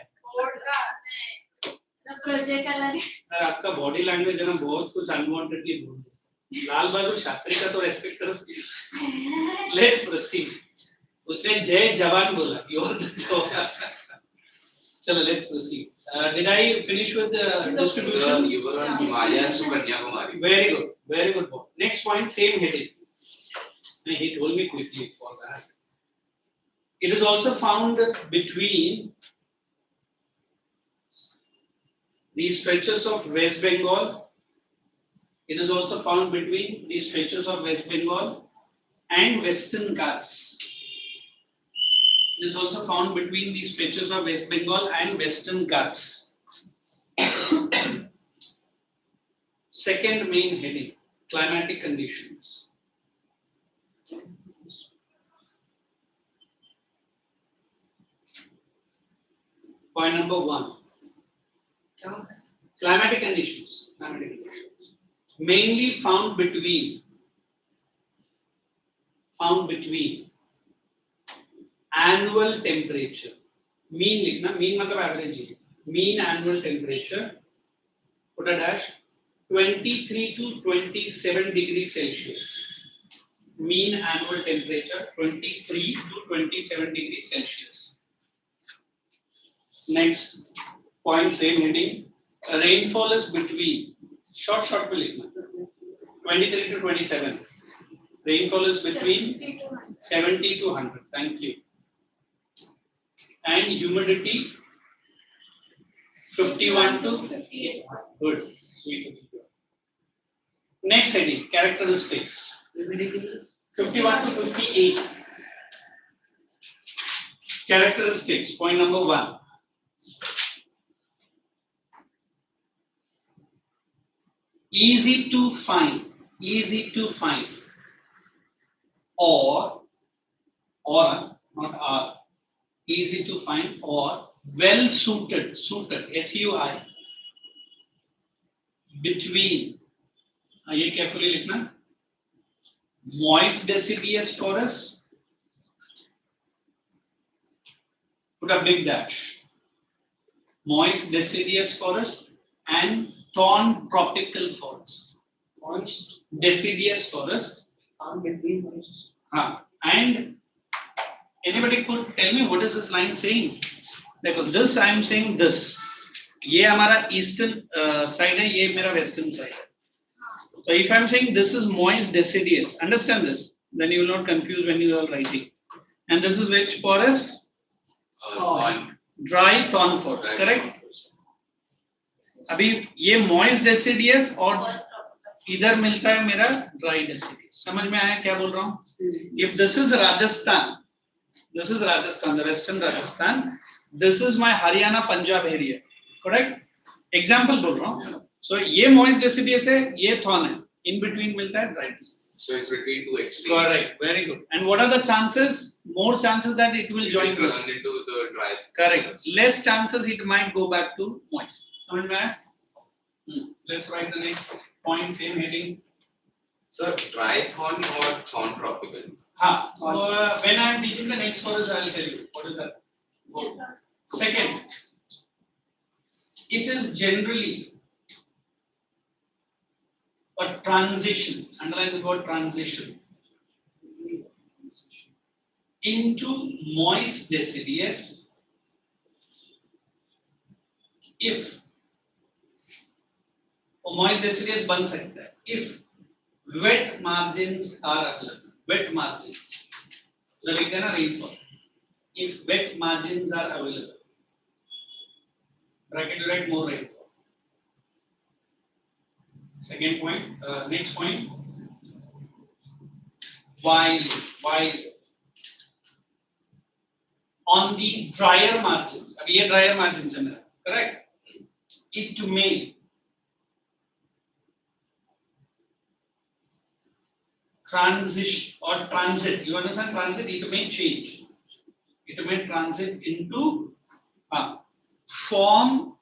प्रोजेक्ट अलग यार आपका बॉडी लैंग्वेज है ना बहुत कुछ अनवांटेडली बोल रहे लाल बहादुर शास्त्री का तो रेस्पेक्ट करो लेट्स प्रोसीड उसने जय जवान बोला चलो let's proceed did I finish with distribution You were on Himalayas to Kanyakumari. very good next point same heading he told me quickly for that it is also found between these stretches of West Bengal. It is also found between these stretches of West Bengal and Western Ghats. It is also found between these stretches of West Bengal and Western Ghats. Second main heading, climatic conditions. Point number 1. Climatic conditions mainly found between annual temperature mean लिखना mean मतलब average he mean annual temperature put a dash 23 to 27 degrees Celsius mean annual temperature 23 to 27 degrees Celsius next point same heading rainfall is between short पे लिखना 23 to 27 rainfall is between 70 to 100 thank you and humidity 51 to 58. good. Sweet. Next heading, characteristics. 51 to 58. Characteristics. Point number 1. Easy to find. Easy to find. Or not are. Easy to find or well suited. Suited. SUI. Between. ये carefully लिखना. Moist deciduous forest. Put a big dash. Moist deciduous forest and thorn tropical forest. Moist deciduous forest. And anybody could tell me what is this line saying? Like this, I am saying this. ये हमारा eastern side है, ये मेरा western side. So if I am saying this is moist deciduous, understand this. Then you will not confuse when you are writing. And this is which forest? Thorn. Dry thorn forest, correct? अभी ये moist deciduous और इधर मिलता है मेरा dry deciduous. समझ में आया क्या बोल रहा हूँ? If this is Rajasthan, the western Rajasthan. This is my Haryana Punjab area, correct? Example बोल रहा हूँ. So ये moist deciduous है, ये thorn है. In between मिलता है dry deciduous. So it's between two extremes. Correct, very good. And what are the chances? More chances that it will join It will this. run into the dry. Correct. Less chances it might go back to moist. समझ में आया? Let's write the next point, same heading. So dry thorn or thorn tropical? हाँ. When I am teaching the next forest, I will tell you what is that. Second, it is generally a transition. Underline the word transition into moist deciduous if moist deciduous बन सकता है if wet margins are available. Wet margins लगेगा ना rainfall. If wet margins are available, bracket you write more rainfall. Second point, next point. While on the drier margins, अब ये drier margins है मेरा, correct? It may transition or transit. You understand transit? It may change. It may transit into form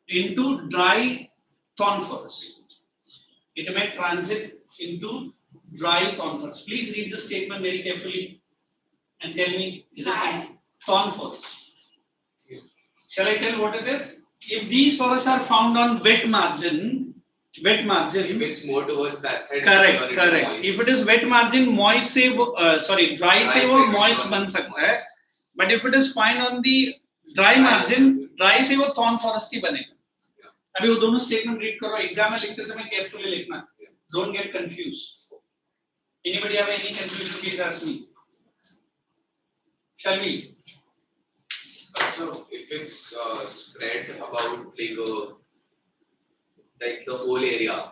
into dry thorn forest. It may transit into dry thorn forest. Please read the statement very carefully and tell me, is it thorn forest? Shall I tell what it is? If these forests are found on wet margin, If it's more towards that side, correct. Moist. If it is wet margin, moist से dry से वो moist बन सकता है. But if it is found on the dry margin, dry से वो thorn forest ही बनेगा. अभी वो दोनों statement read करो. Exam में लिखते समय carefully लिखना. Don't get confused. Anybody have any confusion? Please ask me. Shall we? So if it's spread about like the whole area,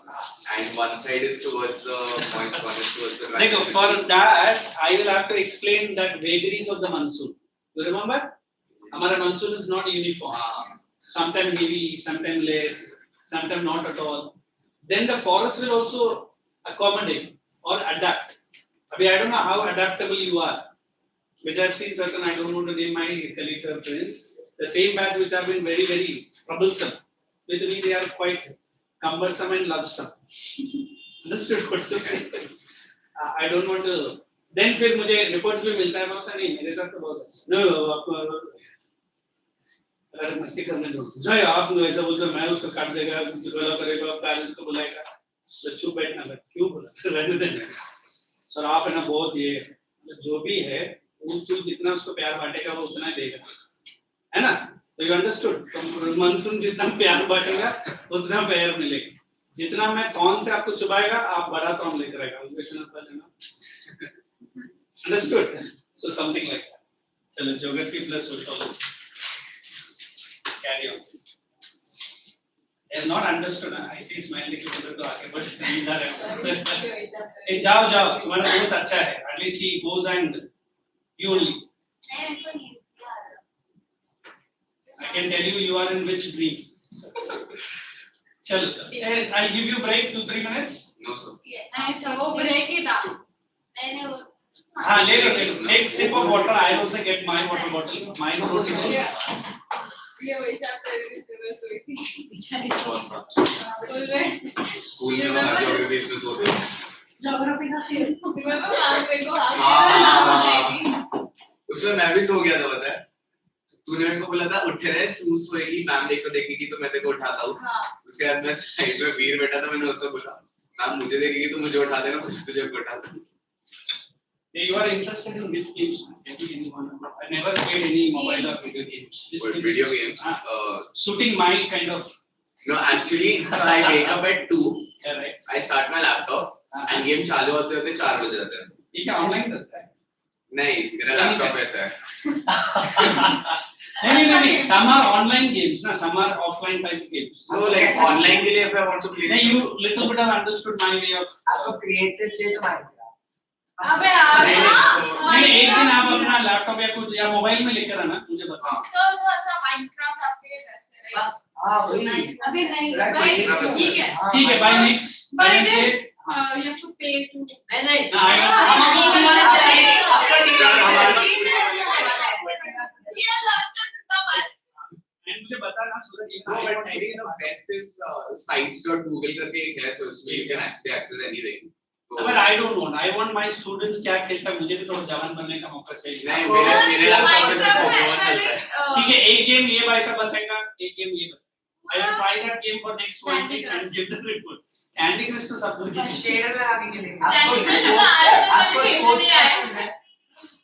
and one side is towards the moist, one is towards the dry. Like for that, I will have to explain that vagaries of the monsoon. You remember? Our monsoon is not uniform. Sometimes heavy, sometimes less, sometimes not at all. Then the forest will also accommodate or adapt. I don't know how adaptable you are, which I've seen certain, I don't want to name my colleagues or friends, the same batch which have been very, very troublesome. With me, they are quite cumbersome and lovesome. Understood what to say? I don't want to. Then फिर मुझे reports भी मिलता है बोलता नहीं मेरे साथ तो बहुत अच्छा नहीं आपको अगर मस्ती करने दो जाए आप लोग ऐसा बोलते मैं उसको काट देगा कुछ गला करेगा पेरेंट्स को बुलाएगा तो चुप बैठना मैं क्यों बोलते रहने देना सर आप है ना बहुत ये जो भी है वो जितना उसको प्यार बांटेगा वो उतना ही देगा है ना तो you understood मानसून जितना प्यार बांटेगा उतना प्यार मिलेगा जितना मैं कौन से आपको चुबाएगा आप बड़ा कौन लेकर आएगा क्वेश्चन आता है ना understood so something like that so geography plus sociology carry on has not understood. I see smile लिखे उधर तो आगे बढ़ इधर है. ए जाओ जाओ तुम्हारा दोस्त अच्छा है. At least he goes and you only. I can tell you are in which dream. चलो चलो. I'll give you break 2-3 minutes. No sir. वो break ही था. हाँ ले लो. Take sip of water. I also get my water bottle. Mine also. ये वही chapter है बेचारी. कौन सा? स्कूल में. स्कूल में हर ज्योग्राफी इसमें सोते हैं. ज्योग्राफी का फिर मतलब हाथ पे को हाँ. उसमें मैं भी सो गया था पता है. तूने मेरे को बोला था उठे रहे तू सोएगी मैम देखो देखेगी तो मैं तेरे को उठाता हूँ. उसके बाद मैं साइड में वीर बैठा था मैंने उससे बोला मैम मुझे देखेगी तो मुझे उठा देना मुझे तुझे उठाता हूँ. You are interested in which games? Anyone? I never played any mobile or video games. What video games? Suiting my kind of. No, actually, so I wake up at 2. Yeah, right. I start my laptop and game चालू होते होते 4 बज जाते हैं. ये क्या online करता है? नहीं, मेरा लैपटॉप ऐसा है. नहीं. Some are online games, ना some are offline type games. So like online के लिए if I want to play. नहीं, you little bit have understood my way of. आपको क्रिएटिव चाहिए तो माइंड अबे यार नहीं एक दिन आप अपना लैपटॉप या कुछ या मोबाइल में लेकर आना मुझे बताओ. सर माइनक्राफ्ट आपके लिए बेस्ट है. हाँ वही अभी नहीं ठीक है. ठीक है bye next. But it is you have to pay to. नहीं ये लगता है एंड मुझे बताना सूरज ये. No, but I think the best is sites.google करके एक है so उसमें you can actually access anything. But I don't want. I want my students क्या खेलता है मुझे भी थोड़ा जवान बनने का मौका चाहिए. नहीं मेरे लैपटॉप में सिर्फ Pokemon चलता है. ठीक है एक गेम ये भाई साहब बताएगा एक गेम ये बताएगा. I will try that game for next one week and give the report. Candy Crush तो सब कुछ शेडर लगाने के लिए आपको स्पोर्ट्स पसंद है.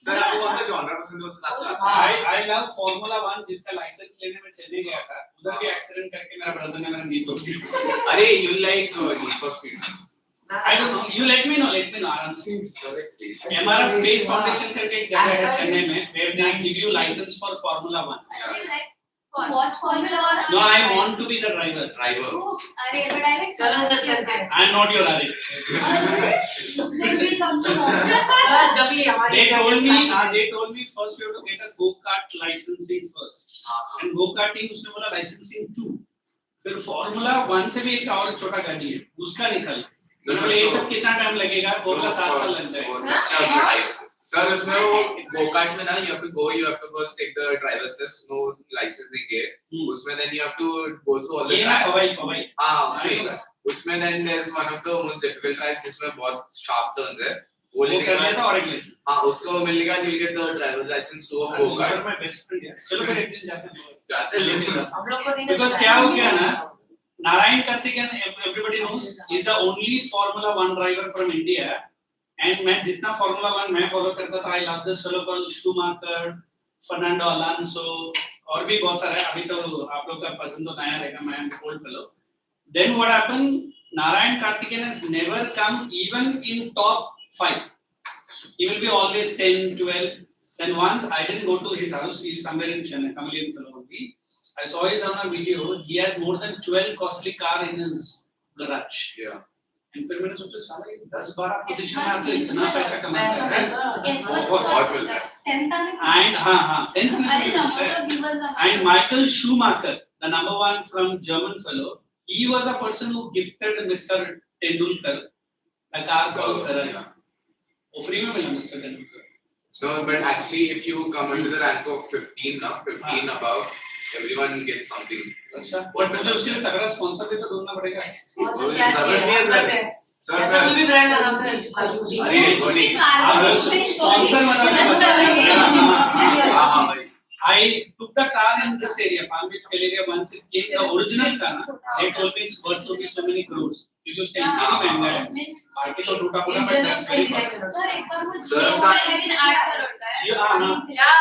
सर आपको कौन सा जॉनर पसंद है उसका आप चाहते I love Formula 1 जिसका लाइसेंस लेने में चले गया था उधर भी एक्सीडेंट करके मेरा ब्रदर ने मेरा नी तोड़ दिया. हैं. अरे you like Need for Speed. I don't know. You let me know आराम से. हमारा बेस फाउंडेशन करके एक जगह है चेन्नई में where they give you license for Formula 1. Watch Formula 1. No, I want to be the driver. Driver. अरे but I like चलो सर चलते हैं. I am not your Ari. Will come to watch. जब ये हमारी They told me first you have to get a go-kart licensing first. And go-karting उसने बोला licensing 2. फिर Formula 1 से भी एक और छोटा गाड़ी है उसका निकाल. ये सब कितना टाइम लगेगा? बोला 7 साल लग जाएगा. सर उसमें वो go-kart में ना you have to first take the driver's test no license देंगे. उसमें then you have to go through all the tracks. पवाई. हाँ उसमें then there's one of the most difficult tracks जिसमें बहुत sharp turns है. वो लेने कर लेता और एक लाइसेंस. हाँ उसको मिलने का you'll get the driver's license to a go-kart. मैं बेस्ट फ्रेंड है. चलो फिर एक दिन जाते हैं. हम लोग को नहीं Because क्या हो गया ना Narayan Karthikeyan everybody knows is the only Formula 1 driver from India and मैं जितना Formula 1 मैं follow करता था I love this fellow called Schumacher, Fernando Alonso और भी बहुत सारे अभी तो आप लोग का पसंद तो नया रहेगा मैं old fellow. Then what happened? Narayan Karthikeyan has never come even in top 5. He will be always 10, 12. Then once I didn't go to his house. He is somewhere in Chennai, Kamalian fellow only. I saw his on a video. He has more than 12 costly car in his garage. Yeah. And फिर मैंने सोचा साला ये 10-12 position में आके इतना पैसा कमाता है. बहुत मिलता है. 10th आने And हाँ 10th में अरे मिलता है. Number viewers And Michael Schumacher, the number 1 from German fellow, he was a person who gifted Mr. Tendulkar a car called Ferrari. वो फ्री में मिला Mr. Tendulkar. So, but actually, if you come under the rank of 15 now, 15 above, everyone gets something. अच्छा. और मुझे उसके लिए तगड़ा sponsor भी तो ढूंढना पड़ेगा. स्पॉन्सर क्या चाहिए सर ऐसा कोई भी ब्रांड लगाते हैं अच्छी अरे धोनी. स्पॉन्सर हाँ हाँ भाई. I took the car in this area, Palm Beach area. Once it came, the original car, they told me it's worth to be so many crores. Because उसका इंजन ही महंगा है. आगे तो टूटा पड़ा but that's very possible. Sir एक बार मुझे sir उसका लेकिन 8 करोड़ का है. हाँ.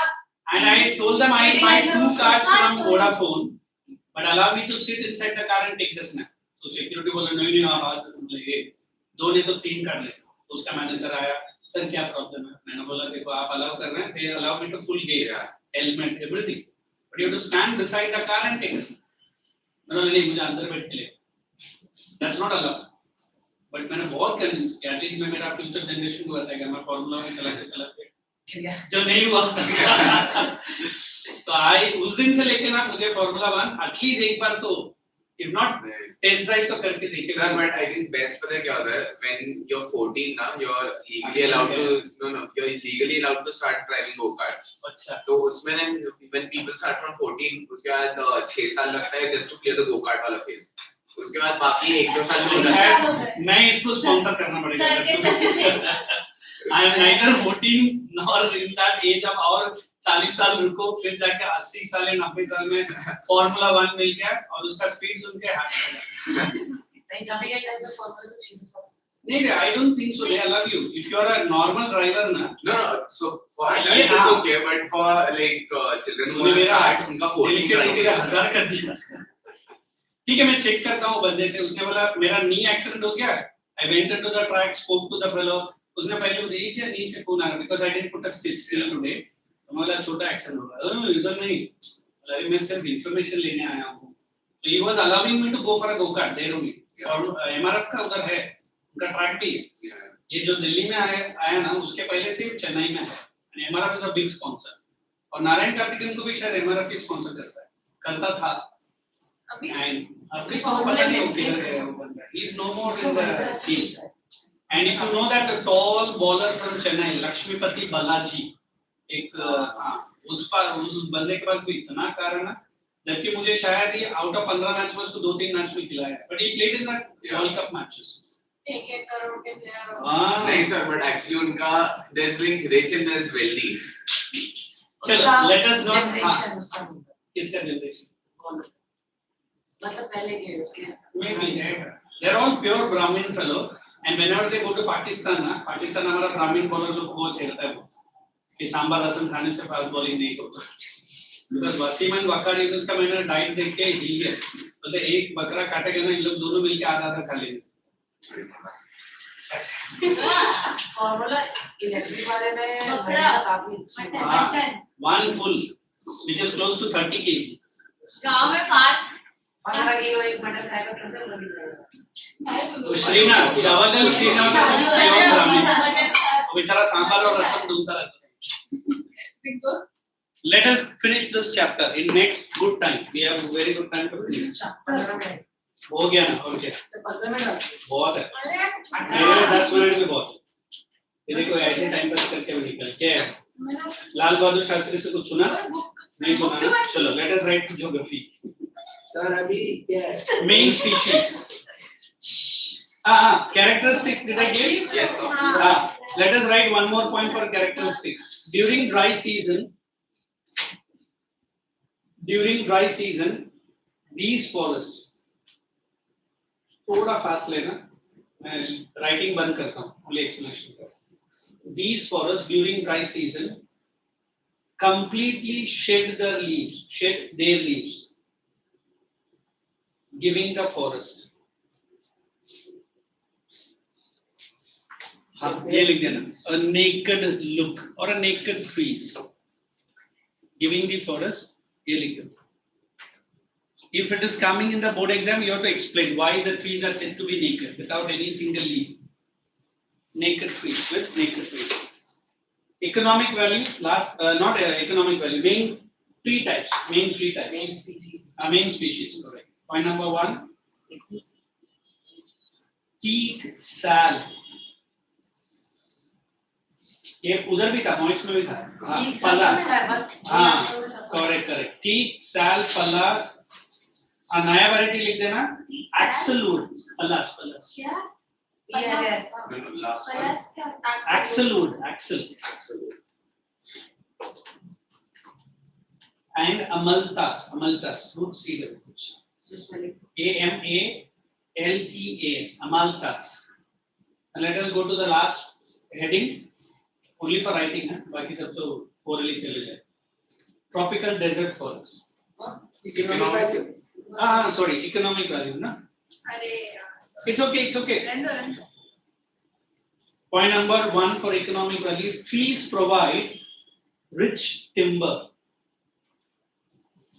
And I told them I buy 2 cars from Vodafone, but allow me to sit inside the car and take the snap. तो security बोला नहीं आप बात लगे 2 नहीं तो 3 कर ले. तो उसका मैनेजर आया, सर क्या प्रॉब्लम है? मैंने बोला देखो आप अलाउ कर रहे हैं, they allow me to full gate, helmet, everything, but you have to stand beside the car and take a snap. मैंने नहीं मुझे अंदर बैठ के ले दैट्स नॉट अलाउड बट मैंने बहुत कन्विंस किया एटलीस्ट मैं मेरा फ्यूचर जनरेशन को बताएगा मैं फार्मूला में चलाते जो नहीं हुआ तो आई उस दिन से लेके ना मुझे फार्मूला 1 एटलीस्ट एक बार तो if not टेस्ट ड्राइव तो करके देखिए Sir, but I think best पता है क्या होता है when you're 14 ना you're legally allowed to you're legally allowed to start driving go-karts. अच्छा तो उसमें ना when people start from 14 उसके बाद 6 साल लगता है just to clear the go-kart वाला phase. उसके बाद बाकी 1-2 साल में हो जाता है. शायद मैं इसको स्पॉन्सर करना पड़ेगा I am neither 14 nor in that age अब और 40 साल रुको फिर जाके 80 साल या 90 साल में फार्मूला 1 मिल गया और उसका स्पीड सुन के हार्ट नहीं जाने के टाइम पे फॉर्मूला तो 600 नहीं I don't think so they allow you if you are a normal driver ना No, so for adults it's okay, but for like children who are start उनका 14 driving 1000 कर दिया ठीक है मैं चेक करता हूँ बंदे से उसने बोला मेरा नी एक्सीडेंट हो गया I went into the track spoke to the fellow उसने पहले मुझे ये क्या नी से फोन आया because I didn't put a stitch till today तो बोला छोटा एक्सीडेंट होगा इधर नहीं अरे मैं सिर्फ इंफॉर्मेशन लेने आया हूँ तो he was allowing me to go for a go-kart there only और MRF का उधर है उनका ट्रैक भी है ये जो दिल्ली में आया ना उसके पहले से चेन्नई में है and MRF is a big sponsor और नारायण कार्तिकेयन को भी शायद MRF ही स्पॉन्सर करता है करता था अभी अभी तो पता नहीं किधर गया वो बंदा he is no more in the scene and if you know that the tall bowler from Chennai Lakshmipati Balaji एक उस बंदे के पास भी इतना कारण है जबकि मुझे शायद ये आउट ऑफ 15 मैच में उसको 2-3 मैच में खिलाया but he played in the world cup matches 1-1 crore के प्लेयर हां नहीं सर but actually उनका there's like rich and there's wealthy. चलो लेट अस नॉट जनरेशन उसका किसका जनरेशन मतलब पहले के उसके maybe they are all pure Brahmin fellow and whenever they go to Pakistan ना पाकिस्तान हमारा Brahmin बॉलर लोग को बहुत छेड़ता है कि सांबर रसम खाने से फास्ट बॉलिंग नहीं होता बिकॉज़ वसीम एंड वकार यूनुस का मैंने डाइट देख के हिल गया मतलब एक बकरा काटेगा ना इन लोग दोनों मिलके आधा खा लेंगे फॉर्मूला इलेक्ट्रिक वाले में बकरा काफी अच्छा हाँ one full which is close to 30 kg गांव में 5 हमारा ये वो एक मटन खाएगा कैसे लगेगा श्रीनाथ जवाहरलाल श्रीनाथ का सब प्योर ब्राह्मण वो बेचारा सांबर और रसम ढूंढता रहता है let us finish this chapter in next good time we have very good time to finish 15 minute हो गया ना और क्या 15 मिनट बहुत है मेरे लिए 10 मिनट भी बहुत ये देखो ऐसे टाइम पास करके भी निकल क्या है लाल बहादुर शास्त्री से कुछ सुना नहीं सुना ना चलो let us right geography Sir अभी क्या है? main species characteristics did I give Yes sir. let us write one more point for characteristics during dry season these forests थोड़ा फास्ट लेना मैं राइटिंग बंद करता हूँ ओनली एक्सप्लेनेशन कर these forests during dry season completely shed their leaves giving the forest हाँ ये लिख देना a naked look or a naked trees giving the forest ये लिख दो if it is coming in the board exam you have to explain why the trees are said to be naked without any single leaf naked trees with naked trees economic value not economic value main three types main species correct point number 1 teak sal ये उधर भी था noise में भी था पलास हाँ correct teak sal पलास नया variety लिख देना एक्सलूड पलास क्या Yes. Last one. पलास क्या axle and amalthas root seed AMALTAS amalthas and let us go to the last heading only for writing बाकी सब तो orally चले जाए tropical desert forest sorry economic value ना अरे it's okay point number 1 for economic value trees provide rich timber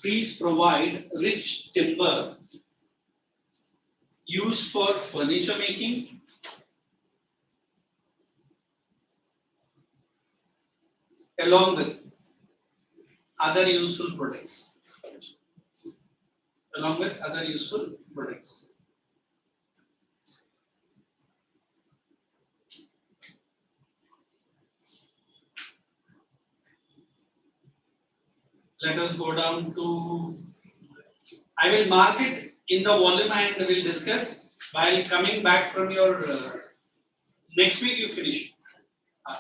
trees provide rich timber used for furniture making, along with other useful products. Along with other useful products. Let us go down to, I will mark it in the volume and we'll discuss. While coming back from your, next week you finish.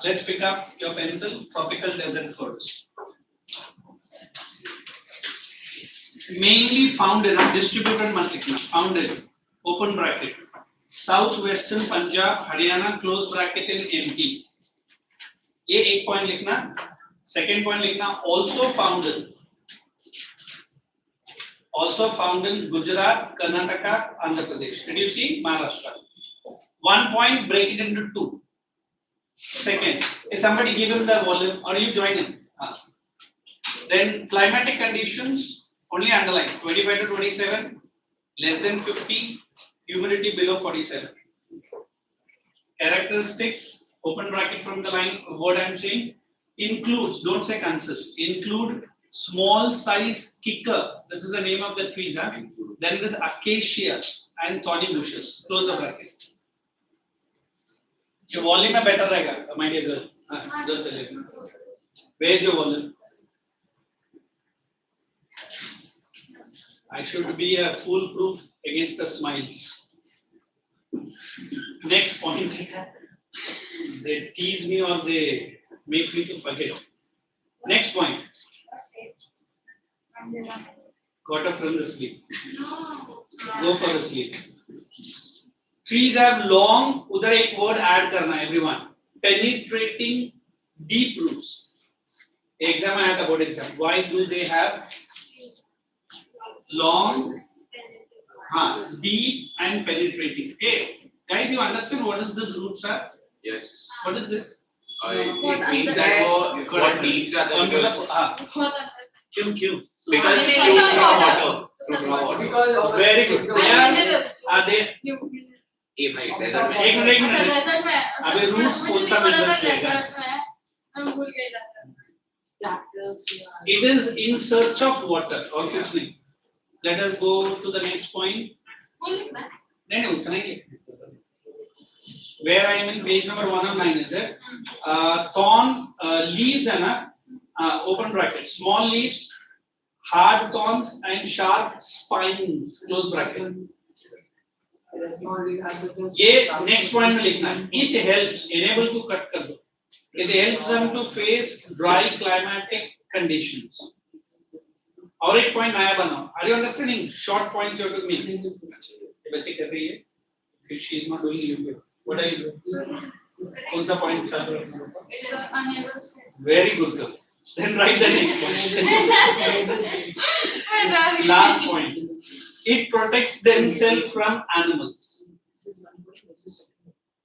Let's pick up your pencil, tropical desert forests. Mainly found in, distributed found in, open bracket, southwestern Punjab, Haryana, close bracket in MP. ये एक point लिखना, second point लिखना, also found in Gujarat, Karnataka, Andhra Pradesh. Did you see Maharashtra? 1 point, break it into 2. Second, is somebody give him the volume or you join in? Then climatic conditions. Only underline 25 to 27, less than 50, humidity below 47. Characteristics, open bracket from the line, word I am saying, includes, don't say consist, include small size kicker, this is the name of the trees, huh? Then there is acacias and thorny bushes, close the bracket. Your volume is better, my dear girl. Where is your volume? I should be a foolproof against the smiles. Next point. They tease me or they make me to forget. Next point. Got up from the sleep. Go for a sleep. Trees have long, udhar ek word add karna everyone. Penetrating deep roots. Exam I had about exam. Why do they have long, deep and penetrating? Hey, guys, you understand what is this roots are? Yes. What is this? It means that what deep jata hai because because water. Because very good. Are they? एक minute desert में. एक minute. अबे roots कौन सा minerals लेगा? मैं भूल गई था. It is in search of water और कुछ नहीं. Let us go to the next point. नहीं उतना ही. Where I am in page number 109 is it? Thorn leaves है ना? Open bracket. Small leaves, hard thorns and sharp spines. Close bracket. ये next point में लिखना है. It helps enable to cut कर दो. It helps them to face dry climatic conditions. और एक point नया बनाओ. Are you understanding? Short points you have to make. ये बच्चे कर रही है. If she is not doing you. What are you doing? कौन सा point चल रहा है? Very good girl. Then write the next point. Last point. It protects themselves from animals.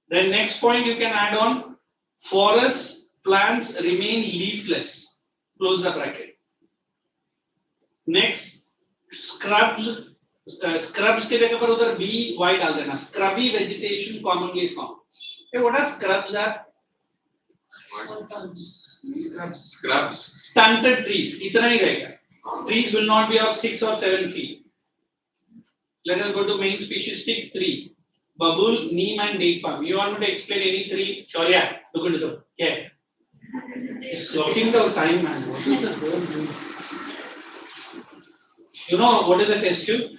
Then next point you can add on. Forest plants remain leafless. Close the bracket. Next, scrubs. Scrubs के जगह पर उधर by डाल देना. Scrubby vegetation commonly found. Hey, what are scrubs are? Scrubs. Stunted trees. इतना ही रहेगा. Trees will not be of 6 or 7 feet. Let us go to main species stick 3. Babul, neem and date palm. You want me to explain any 3? Shaurya, look into them. Yeah. It's clocking the time, man. What is the girl doing? You know what is a test tube?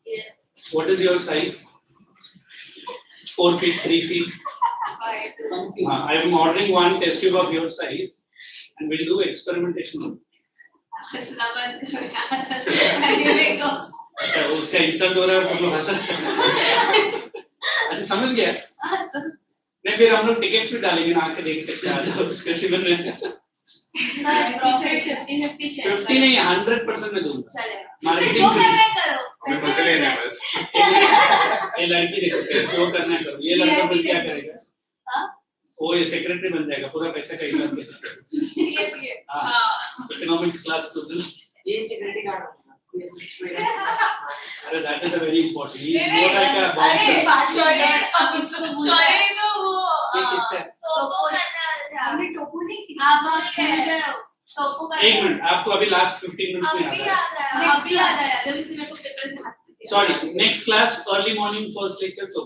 Yeah. What is your size? 4 feet, 3 feet. I am ordering one test tube of your size and we'll do experimentation. अच्छा उसका insult हो रहा है हम लोग हंस अच्छा समझ गया नहीं फिर हम लोग टिकट्स भी डालेंगे ना आके देख सकते हैं आज उसके शिविर में 50 नहीं 100% में दूंगा मार्केटिंग हमें मजे लेने हैं बस. ये लड़की देखो वो करना है करो ये लड़का फिर क्या करेगा वो ये सेक्रेटरी बन जाएगा पूरा पैसा का हिसाब देगा हाँ इकोनॉमिक्स क्लास स्टूडेंट ये सिक्योरिटी गार्ड होता है ये सिक्योरिटी अरे that is a very important. He is नहीं, more like a bouncer. अब इसको बोलते शौर्य हैं तो वो ये किसका है? टोपो हमने टोपो नहीं आप टोपो का एक मिनट, आपको अभी लास्ट 15 मिनट्स में अभी याद है. अभी याद आया जब इसने मेरे को पेपर से हाथ दिया Sorry, next class early morning first lecture तो.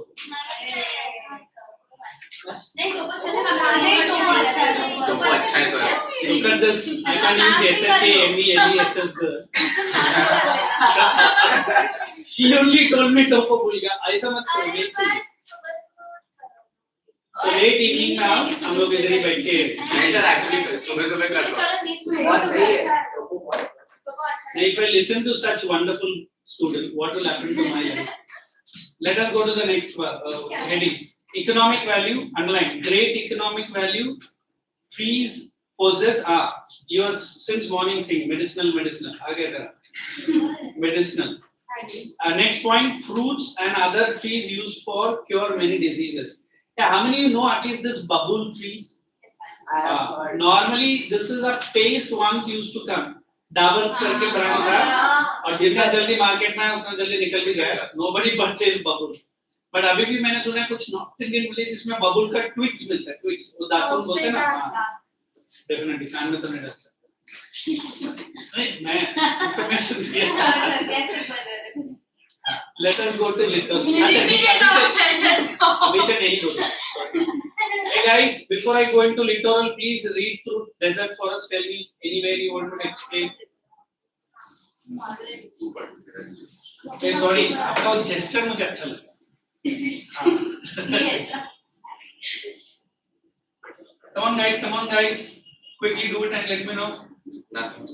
नहीं टोपो चलेगा नहीं, टोपो अच्छा है, टोपो अच्छा है sir. Look at this. I can use SHA, ME, LESS girl. She only told me topo भूल गया. ऐसा मत करो. Wait से. तो लेट इवनिंग में हम लोग इधर ही बैठे हैं. नहीं सर एक्चुअली सुबह सुबह करता हूँ. बहुत सही है Now, if I listen to such wonderful students, what will happen to my life? Let us go to the next heading. Economic value, underline. Great economic value. Trees possess. You are since morning saying medicinal. आगे करा. Medicinal. Next point. Fruits and other trees used for cure many diseases. Yeah, how many of you know at least this bubble trees? Normally, this is a paste once used to come. Dabur करके brand था और जितना जल्दी market में उतना जल्दी निकल भी गया. Nobody purchase bubble. But अभी भी मैंने सुना है कुछ नॉर्थ इंडियन विलेज जिसमें बबुल का ट्विक्स मिलता है. ट्विक्स वो दातुन बोलते हैं ना. डेफिनेटली कान में तो नहीं डर सकता. नहीं मैं इंफॉर्मेशन दिया. Let us go to little. अच्छा ठीक है अभी से नहीं बोलूँ. Hey guys, before I go into littoral, please read through desert forest. Tell me anywhere you want to explain. Hey, sorry, आपका gesture मुझे अच्छा लगा. Come on guys, quickly do it and let me know. Nothing.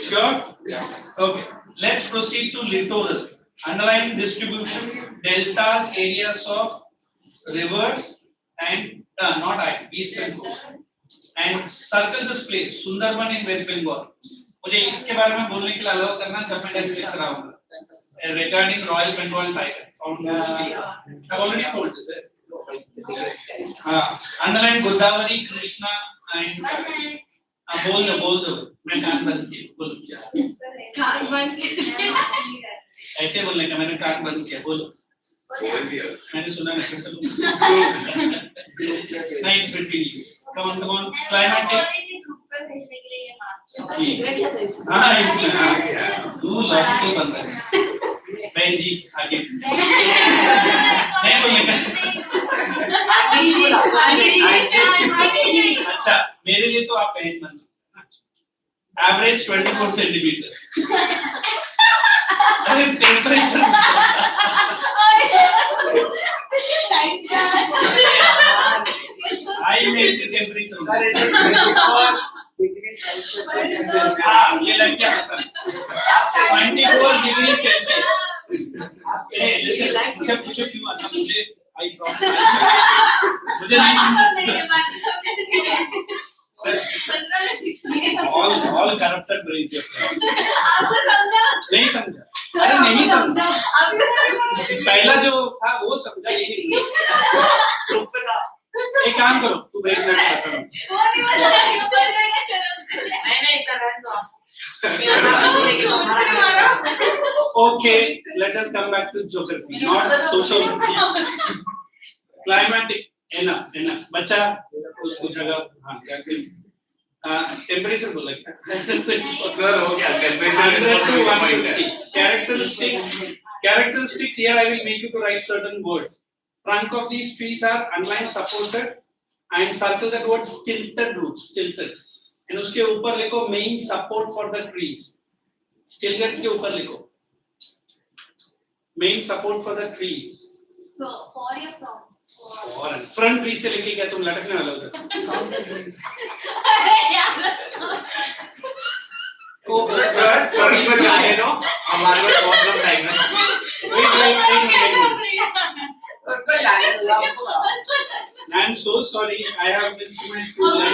Sure? Yes. Okay, let's proceed to littoral. Underline distribution, deltas, areas of rivers and not eastern coast. And circle this place, Sundarban in West Bengal. मुझे इसके बारे में बोलने के लिए allow करना जब मैं नेक्स्ट लेक्चर आऊंगा. Regarding Royal Bengal tiger, I've already told this. Underline Godavari, Krishna and बोल दो मैं कान बंद किया. बोलो कान बंद ऐसे बोलने का. मैंने कान बंद किया. बोलो. मैंने सुना नहीं. Nice between you. Come on. Climatic. Secret क्या था इसमें हाँ इसमें तू लॉजिकल बंदा है. बहन जी आगे नहीं बोलने का. अच्छा मेरे लिए तो आप बहन बन सकते. Average 24 centimeter. अरे temperature. I made the temperature. हाँ ये लड़कियाँ पसंद. 24 डिग्री सेल्सियस. मुझे पूछो क्यों ऐसा. मुझे आई प्रॉब्लम. मुझे नहीं all corrupted brains. नहीं समझा. अरे नहीं समझा. पहला जो था वो समझा. यही चुप रहा. एक काम करो तू ब्रेक लेट कर. नहीं सर रहने दो Okay, let us come back to geography, not sociology. Climatic, enough. बच्चा उसको जगह हाँ करके टेम्परेचर बोला क्या? सर हो गया temperature. 100 to 150. Characteristics. Here I will make you to write certain words. Trunk of these trees are unlined, supported, and circle that word stilted roots. Stilted. And उसके ऊपर लिखो main support for the trees. Stilted के ऊपर लिखो main support for the trees. So for your from. और front tree से लेके क्या तुम लटकने वाले हो? सर इसको जाने दो. हमारे पास बहुत कम टाइम है. Wait. उनको जाने दो आपको. I'm so sorry. I have missed my school life.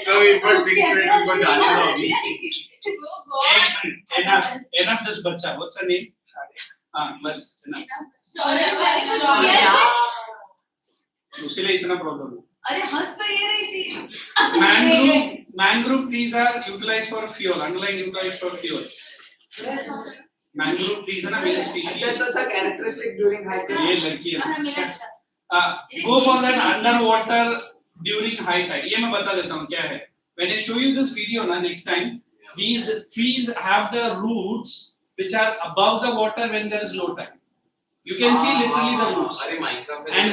So we put 6 minutes उनको जाने दो अभी. Enough this बच्चा. What's her name? हाँ बस enough. उसीलिए इतना प्रॉब्लम है. अरे हंस तो ये रही थी Mangrove trees are utilized for fuel. Underline utilized for fuel. Mangrove trees है ना मेरे species. That's a characteristic during high tide. ये लड़की है. Go for that underwater during high tide. ये मैं बता देता हूँ क्या है. When I show you this video ना next time, these trees have the roots which are above the water when there is low tide. You can see literally the roots. अरे Minecraft And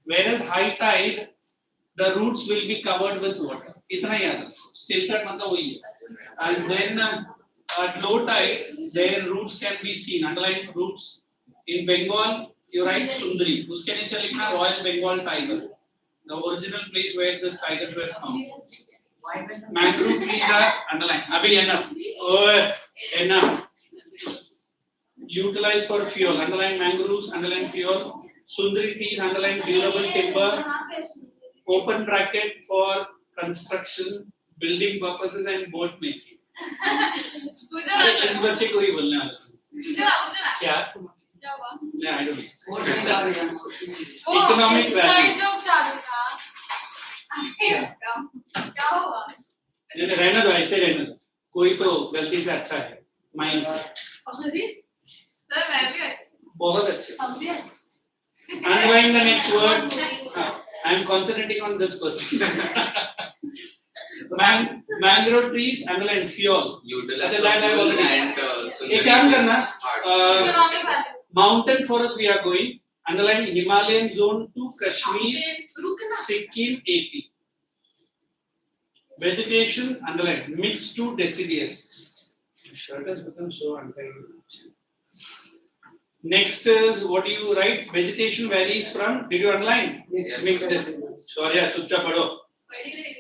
whereas high tide, the roots will be covered with water. इतना याद रखो. Still cut मतलब वही है. And then at low tide, their roots can be seen. Underline roots. In Bengal, you write Sundari. उसके नीचे लिखना Royal Bengal tiger. The original place where this tigers were found. Mangrove trees are underlined. Abhi enough. Oh, enough. Utilized for fuel. Underline mangroves. Underline fuel. Sundari trees. Underline durable timber. Open bracket for construction, building purposes and boat making. इस बच्चे को ही बोलने वाला था. क्या? Yeah, I don't know. Economic value. रहना दो ऐसे रहना दो. कोई तो गलती से अच्छा है. माइंड से. सर मैं भी अच्छी. बहुत अच्छे. हम भी अच्छे. Underline the next word. I am concentrating on this person. Mangrove trees, underline fuel. Utilize अच्छा, that I have already. and एक काम करना. Economic value. Mountain forest we are going. Underline Himalayan zone to Kashmir, Sikkim, AP. Vegetation, underline mixed to deciduous. Shirt has become so untidy. Next is what do you write? Vegetation varies from. Did you underline? Yes. Mixed deciduous. Sorry, चुपचाप पढ़ो.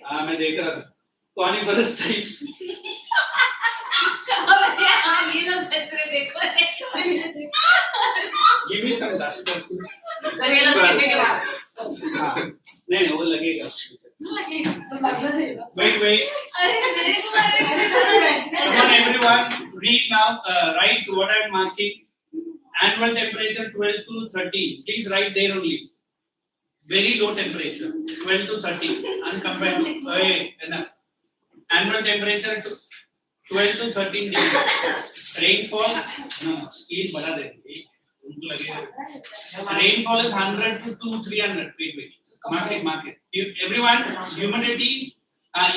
हाँ मैं देख रहा था. Coniferous types. ये लोग बेहतर देखो. Give me some dust. Sir ये लोग कैसे के हाँ. नहीं वो लगेगा. Wait. अरे मेरे को Come on everyone, read now. Write what I am marking. Annual temperature 12 to 13. Please write there only. Very low temperature, 12 to 13. Uncompared. Hey, enough. Annual temperature 12 to 13 degrees. Rainfall. No, speed बढ़ा देंगे. उनको लगेगा. Rainfall is 100 to 300. Wait. Mark it. Everyone, humidity.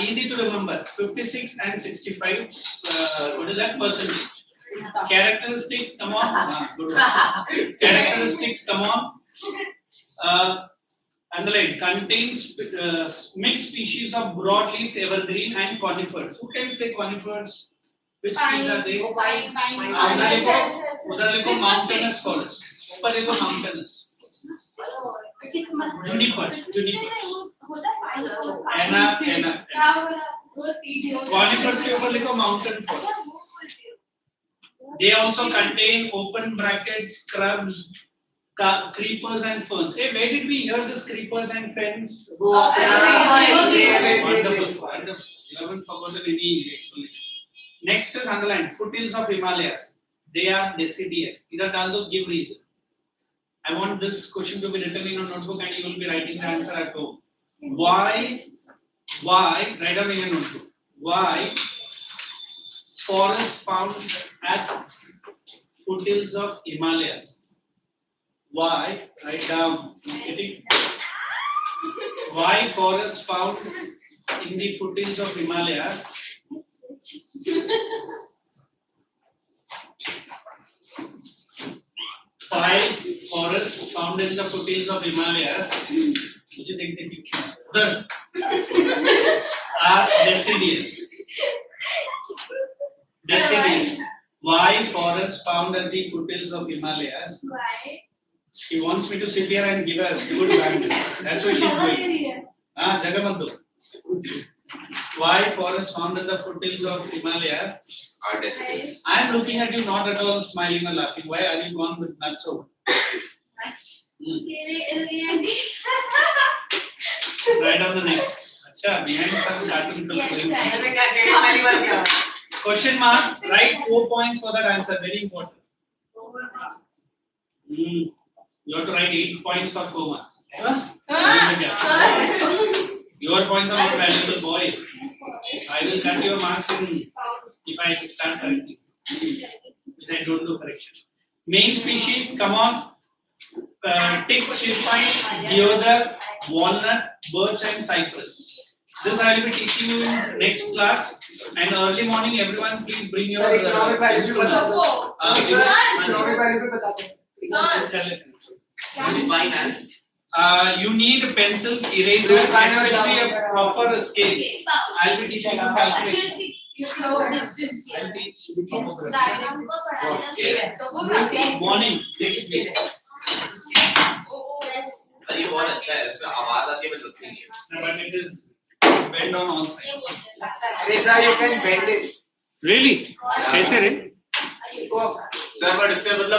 Easy to remember. 56 and 65. What is that percentage? Characteristics, come on. Good one. Characteristics, come on. Underline contains mixed species of broadleaf evergreen and conifers. Who can say conifers? Which trees are they? उधर लिखो mountainous forest. ऊपर लिखो mountainous. Junipers. Enough. Conifers के ऊपर लिखो mountain forest. They also contain open brackets, scrubs, creepers and ferns. Hey, where did we hear this creepers and ferns? Wonderful. You haven't forgotten any explanation. Next is underlined foothills of Himalayas. They are deciduous. Either डाल दो give reason. I want this question to be written in a notebook and you will be writing the answer at home. Why? Write down in your notebook. Why forests found at foothills of Himalayas? Why? Write down. Why forests found in the foothills of Himalayas? Five forests found in the foothills of Himalayas. मुझे देखने की इच्छा are deciduous. Deciduous. Why forests found at the foothills of Himalayas? Why? She wants me to sit here and give her good value. That's what she's doing. जगह मत दो. Why forests found at the foothills of Himalayas are deciduous. I am looking at you not at all smiling or laughing. Why are you gone with nuts over? Write down the next. अच्छा, behind some cartoon film going. मैंने क्या किया पहली बार क्या Question mark. Write 4 points for that answer. Very important. You have to write 8 points for 4 marks. Sir. Your points are not valuable, boy. I will cut your marks if I start correcting. If I don't do correction. Main species, come on. Tick, chilpine, deodar, walnut, birch, and cypress. This I will be teaching you in next class. And early morning, everyone, please bring your Sir, economic value भी बता दो। Economic value भी बता दो। Finance. You need pencils, eraser, especially a proper scale. I'll be teaching you calculation. I'll teach you topography. Morning, next week. अरे ये बहुत अच्छा है इसमें आवाज आती है पर लगती नहीं है But it is bend on all sides. Reza, you can bend it. Really? कैसे रे? Go. सर बट इससे मतलब